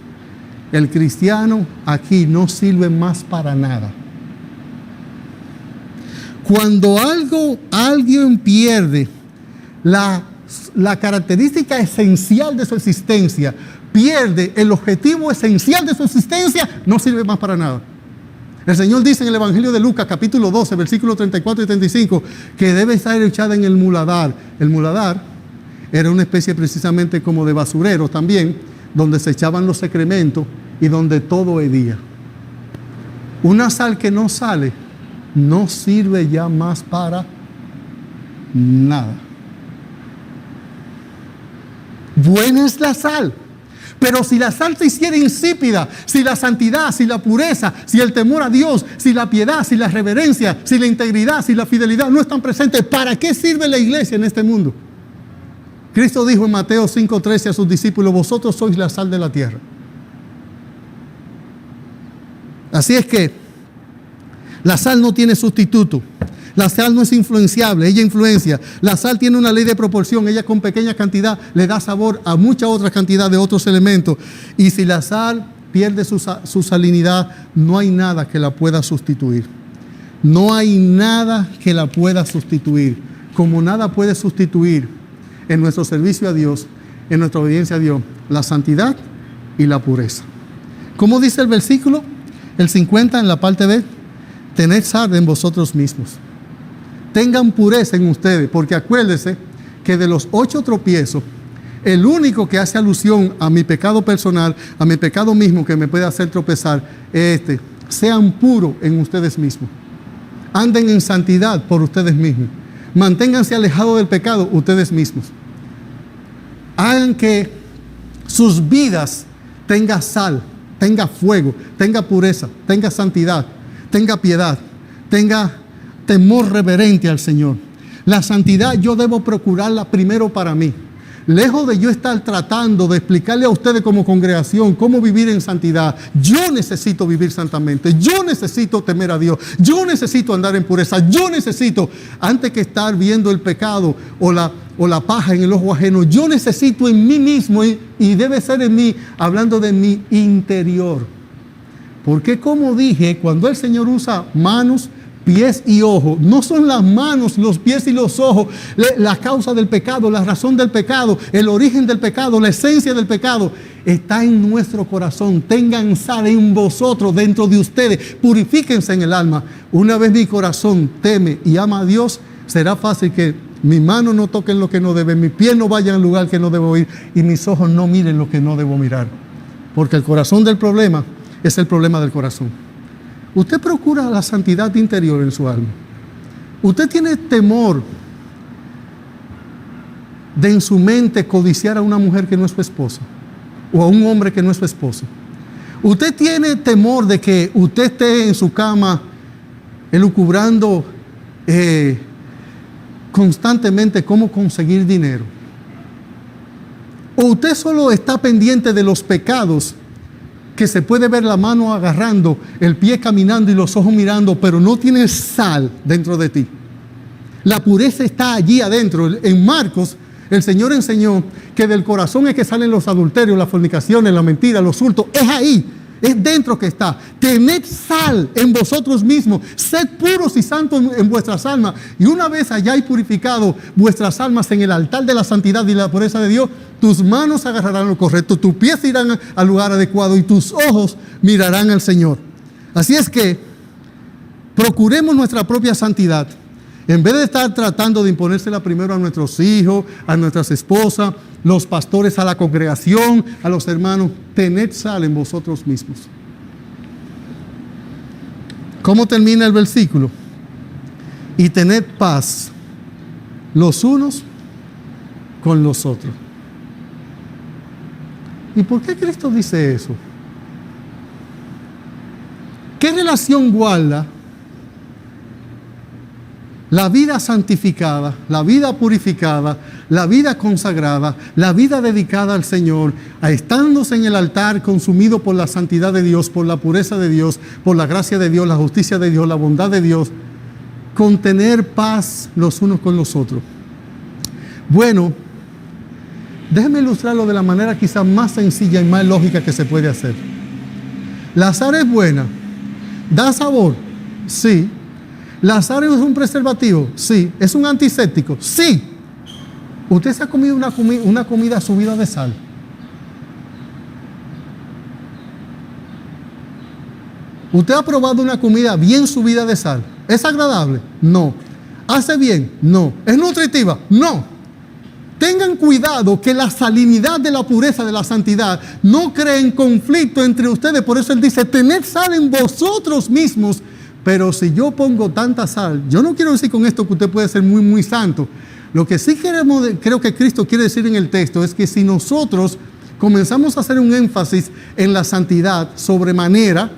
el cristiano aquí no sirve más para nada. Cuando alguien pierde la característica esencial de su existencia, pierde el objetivo esencial de su existencia, no sirve más para nada. El Señor dice en el Evangelio de Lucas, capítulo 12, versículos 34 y 35, que debe estar echada en el muladar. El muladar era una especie precisamente como de basurero también, donde se echaban los excrementos y donde todo hedía. Una sal que no sale, no sirve ya más para nada. Buena es la sal, pero si la sal se hiciera insípida, si la santidad, si la pureza, si el temor a Dios, si la piedad, si la reverencia, si la integridad, si la fidelidad no están presentes, ¿para qué sirve la iglesia en este mundo? Cristo dijo en Mateo 5:13 a sus discípulos: vosotros sois la sal de la tierra. Así es que la sal no tiene sustituto. La sal no es influenciable, ella influencia. La sal tiene una ley de proporción, ella con pequeña cantidad le da sabor a mucha otra cantidad de otros elementos. Y si la sal pierde su salinidad, no hay nada que la pueda sustituir. No hay nada que la pueda sustituir. Como nada puede sustituir en nuestro servicio a Dios, en nuestra obediencia a Dios, la santidad y la pureza. ¿Cómo dice el versículo? El 50 en la parte B: tened sal en vosotros mismos. Tengan pureza en ustedes, porque acuérdense que de los 8 tropiezos, el único que hace alusión a mi pecado personal, a mi pecado mismo que me puede hacer tropezar, es este: sean puros en ustedes mismos. Anden en santidad por ustedes mismos. Manténganse alejados del pecado ustedes mismos. Hagan que sus vidas tengan sal, tenga fuego, tenga pureza, tenga santidad, tenga piedad, tenga temor reverente al Señor. La santidad yo debo procurarla primero para mí. Lejos de yo estar tratando de explicarle a ustedes como congregación cómo vivir en santidad, yo necesito vivir santamente, yo necesito temer a Dios, yo necesito andar en pureza, yo necesito, antes que estar viendo el pecado o la paja en el ojo ajeno, yo necesito en mí mismo, y debe ser en mí, hablando de mi interior. Porque como dije, cuando el Señor usa manos, pies y ojos, no son las manos, los pies y los ojos la causa del pecado, la razón del pecado, el origen del pecado, la esencia del pecado está en nuestro corazón. Tengan sal en vosotros, dentro de ustedes, purifíquense en el alma. Una vez mi corazón teme y ama a Dios, será fácil que mis manos no toquen lo que no deben, mis pies no vayan al lugar que no debo ir y mis ojos no miren lo que no debo mirar. Porque el corazón del problema es el problema del corazón. Usted procura la santidad interior en su alma. Usted tiene temor de en su mente codiciar a una mujer que no es su esposa o a un hombre que no es su esposo. Usted tiene temor de que usted esté en su cama elucubrando constantemente cómo conseguir dinero. O usted solo está pendiente de los pecados que se puede ver la mano agarrando, el pie caminando y los ojos mirando, pero no tiene sal dentro de ti. La pureza está allí adentro. En Marcos, el Señor enseñó que del corazón es que salen los adulterios, las fornicaciones, la mentira, los hurtos. Es ahí, es dentro que está. Tened sal en vosotros mismos, sed puros y santos en vuestras almas. Y una vez hayáis purificado vuestras almas en el altar de la santidad y la pureza de Dios, tus manos agarrarán lo correcto, tus pies irán al lugar adecuado y tus ojos mirarán al Señor. Así es que procuremos nuestra propia santidad. En vez de estar tratando de imponérsela primero a nuestros hijos, a nuestras esposas, los pastores, a la congregación, a los hermanos, tened sal en vosotros mismos. ¿Cómo termina el versículo? Y tened paz los unos con los otros. ¿Y por qué Cristo dice eso? ¿Qué relación guarda la vida santificada, la vida purificada, la vida consagrada, la vida dedicada al Señor, estándose en el altar consumido por la santidad de Dios, por la pureza de Dios, por la gracia de Dios, la justicia de Dios, la bondad de Dios, con tener paz los unos con los otros? Bueno, déjeme ilustrarlo de la manera quizás más sencilla y más lógica que se puede hacer. La sal es buena, da sabor, sí. ¿La sal es un preservativo? Sí. ¿Es un antiséptico? Sí. ¿Usted se ha comido una comida subida de sal? ¿Usted ha probado una comida bien subida de sal? ¿Es agradable? No. ¿Hace bien? No. ¿Es nutritiva? No. Tengan cuidado que la salinidad de la pureza, de la santidad, no creen conflicto entre ustedes. Por eso Él dice, tened sal en vosotros mismos. Pero si yo pongo tanta sal, yo no quiero decir con esto que usted puede ser muy, muy santo. Lo que sí creo que Cristo quiere decir en el texto es que si nosotros comenzamos a hacer un énfasis en la santidad sobremanera,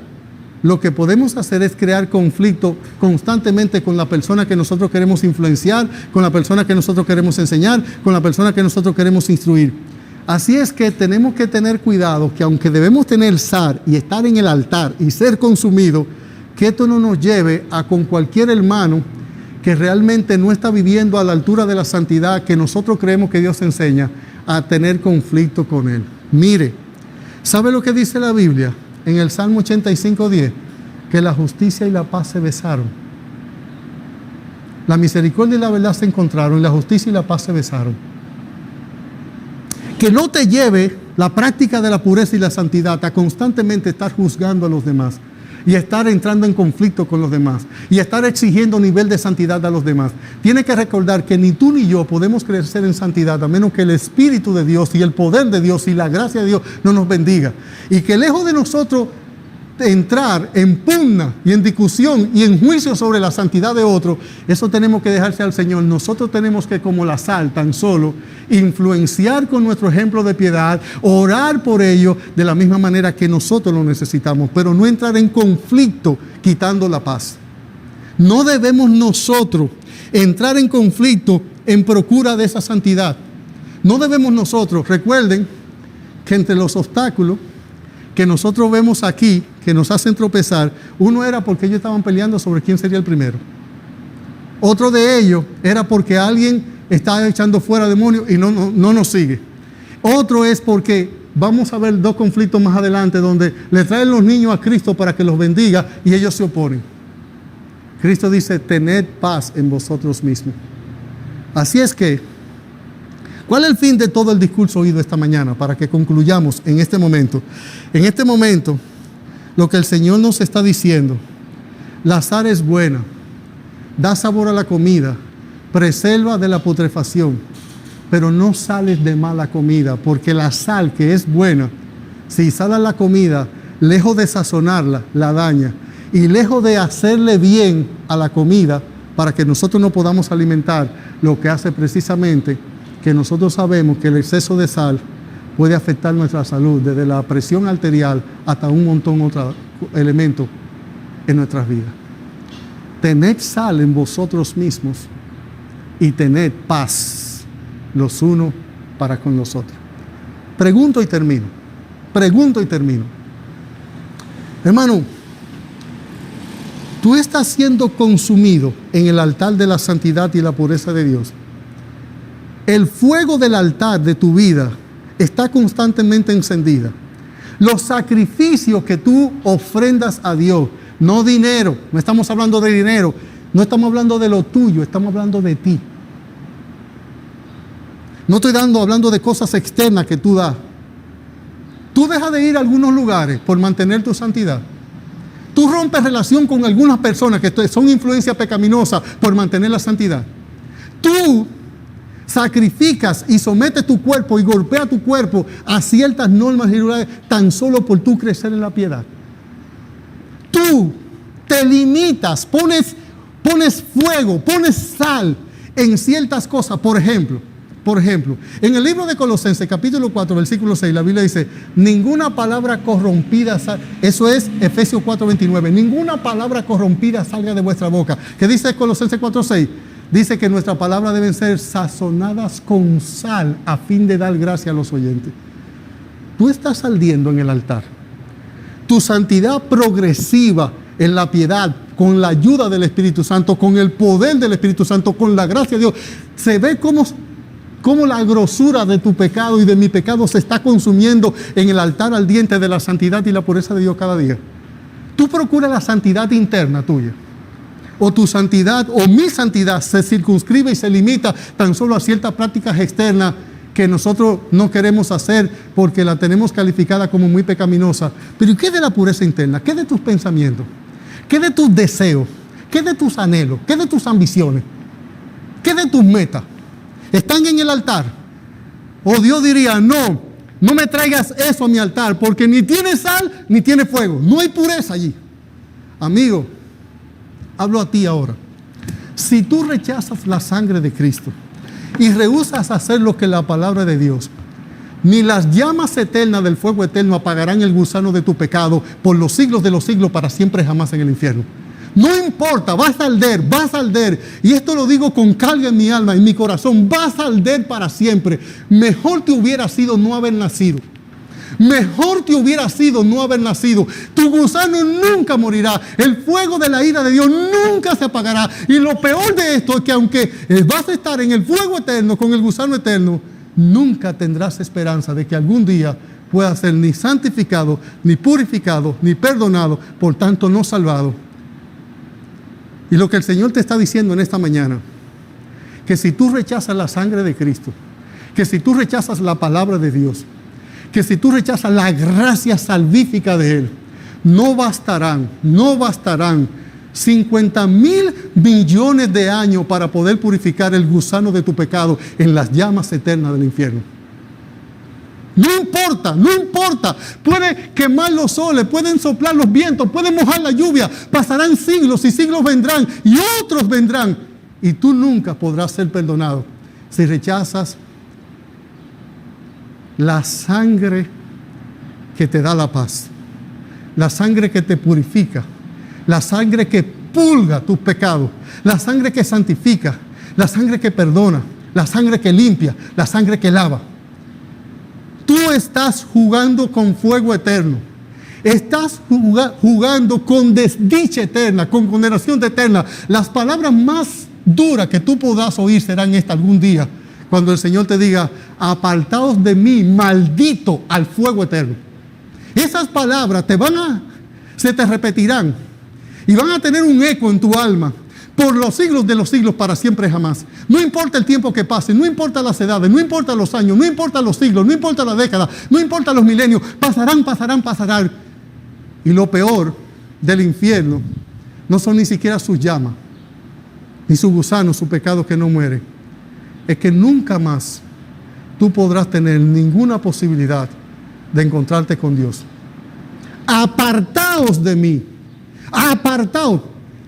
lo que podemos hacer es crear conflicto constantemente con la persona que nosotros queremos influenciar, con la persona que nosotros queremos enseñar, con la persona que nosotros queremos instruir. Así es que tenemos que tener cuidado que aunque debemos tener sal y estar en el altar y ser consumido, que esto no nos lleve a con cualquier hermano que realmente no está viviendo a la altura de la santidad que nosotros creemos que Dios enseña, a tener conflicto con él. Mire, ¿sabe lo que dice la Biblia en el Salmo 85:10? Que la justicia y la paz se besaron. La misericordia y la verdad se encontraron, y la justicia y la paz se besaron. Que no te lleve la práctica de la pureza y la santidad a constantemente estar juzgando a los demás, y estar entrando en conflicto con los demás, y estar exigiendo nivel de santidad a los demás. Tiene que recordar que ni tú ni yo podemos crecer en santidad a menos que el Espíritu de Dios y el poder de Dios y la gracia de Dios no nos bendiga. Y que lejos de nosotros entrar en pugna y en discusión y en juicio sobre la santidad de otro, eso tenemos que dejarse al Señor. Nosotros tenemos que, como la sal, tan solo influenciar con nuestro ejemplo de piedad, orar por ello de la misma manera que nosotros lo necesitamos, pero no entrar en conflicto quitando la paz. No debemos nosotros entrar en conflicto en procura de esa santidad. No debemos nosotros, recuerden que entre los obstáculos que nosotros vemos aquí, que nos hacen tropezar, uno era porque ellos estaban peleando sobre quién sería el primero. Otro de ellos era porque alguien está echando fuera demonios y no nos sigue. Otro es porque vamos a ver dos conflictos más adelante donde le traen los niños a Cristo para que los bendiga y ellos se oponen. Cristo dice, tened paz en vosotros mismos. Así es que, ¿cuál es el fin de todo el discurso oído esta mañana? Para que concluyamos en este momento. En este momento, lo que el Señor nos está diciendo, la sal es buena, da sabor a la comida, preserva de la putrefacción, pero no sales de mala comida, porque la sal que es buena, si sale la comida, lejos de sazonarla, la daña, y lejos de hacerle bien a la comida para que nosotros no podamos alimentar, lo que hace precisamente que nosotros sabemos que el exceso de sal puede afectar nuestra salud, desde la presión arterial hasta un montón de otros elementos en nuestras vidas. Tened sal en vosotros mismos y tened paz los unos para con los otros. Pregunto y termino. Hermano, tú estás siendo consumido en el altar de la santidad y la pureza de Dios. El fuego del altar de tu vida está constantemente encendida. Los sacrificios que tú ofrendas a Dios, no dinero, no estamos hablando de dinero, no estamos hablando de lo tuyo, estamos hablando de ti. No estoy hablando de cosas externas que tú das. Tú dejas de ir a algunos lugares por mantener tu santidad. Tú rompes relación con algunas personas que son influencias pecaminosas por mantener la santidad. Tú sacrificas y sometes tu cuerpo y golpeas tu cuerpo a ciertas normas y reglas tan solo por tú crecer en la piedad. Tú te limitas, pones fuego, pones sal en ciertas cosas. Por ejemplo, en el libro de Colosenses, capítulo 4, versículo 6, la Biblia dice, ninguna palabra corrompida, eso es Efesios 4:29, ninguna palabra corrompida salga de vuestra boca. ¿Qué dice Colosenses 4:6? Dice que nuestras palabras deben ser sazonadas con sal a fin de dar gracia a los oyentes. Tú estás ardiendo en el altar. Tu santidad progresiva en la piedad, con la ayuda del Espíritu Santo, con el poder del Espíritu Santo, con la gracia de Dios, se ve cómo la grosura de tu pecado y de mi pecado se está consumiendo en el altar ardiente de la santidad y la pureza de Dios cada día. Tú procuras la santidad interna tuya. O tu santidad o mi santidad se circunscribe y se limita tan solo a ciertas prácticas externas que nosotros no queremos hacer porque la tenemos calificada como muy pecaminosa. Pero ¿qué de la pureza interna? ¿Qué de tus pensamientos? ¿Qué de tus deseos? ¿Qué de tus anhelos? ¿Qué de tus ambiciones? ¿Qué de tus metas? ¿Están en el altar? O Dios diría, no me traigas eso a mi altar porque ni tiene sal ni tiene fuego. No hay pureza allí. Amigo, hablo a ti ahora. Si tú rechazas la sangre de Cristo y rehusas hacer lo que la palabra de Dios, ni las llamas eternas del fuego eterno apagarán el gusano de tu pecado por los siglos de los siglos, para siempre jamás en el infierno. No importa, vas a arder, y esto lo digo con carga en mi alma, en mi corazón, vas a arder para siempre. Mejor te hubiera sido no haber nacido. Mejor te hubiera sido no haber nacido. Tu gusano nunca morirá. El fuego de la ira de Dios nunca se apagará. Y lo peor de esto es que aunque vas a estar en el fuego eterno, con el gusano eterno, nunca tendrás esperanza de que algún día puedas ser ni santificado, ni purificado, ni perdonado, por tanto no salvado. Y lo que el Señor te está diciendo en esta mañana, que si tú rechazas la sangre de Cristo, que si tú rechazas la palabra de Dios, que si tú rechazas la gracia salvífica de Él, no bastarán 50,000 millones de años para poder purificar el gusano de tu pecado en las llamas eternas del infierno. No importa. Puede quemar los soles, pueden soplar los vientos, pueden mojar la lluvia. Pasarán siglos y siglos vendrán y otros vendrán. Y tú nunca podrás ser perdonado si rechazas la sangre que te da la paz, la sangre que te purifica, la sangre que purga tus pecados, la sangre que santifica, la sangre que perdona, la sangre que limpia, la sangre que lava. Tú estás jugando con fuego eterno. Estás jugando con desdicha eterna, con condenación eterna. Las palabras más duras que tú podrás oír serán estas algún día, cuando el Señor te diga, apartaos de mí, maldito, al fuego eterno. Esas palabras se te repetirán y van a tener un eco en tu alma por los siglos de los siglos, para siempre jamás. No importa el tiempo que pase, no importa las edades, no importa los años, no importa los siglos, no importa la década, no importa los milenios, pasarán. Y lo peor del infierno no son ni siquiera sus llamas, ni su gusano, su pecado que no muere, es que nunca más tú podrás tener ninguna posibilidad de encontrarte con Dios. Apartaos de mí, apartaos.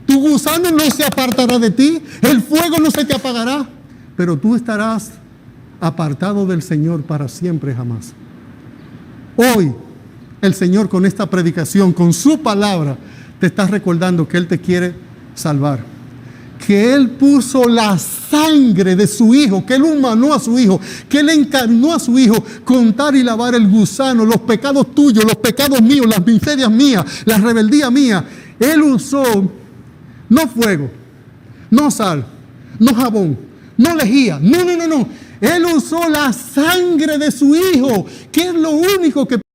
Tu gusano no se apartará de ti, el fuego no se te apagará, pero tú estarás apartado del Señor para siempre jamás. Hoy el Señor, con esta predicación, con su palabra, te está recordando que Él te quiere salvar, que Él puso la sangre de su Hijo, que Él humanó a su Hijo, que Él encarnó a su Hijo, contar y lavar el gusano, los pecados tuyos, los pecados míos, las miserias mías, la rebeldía mía. Él usó no fuego, no sal, no jabón, no lejía, no. Él usó la sangre de su Hijo, que es lo único que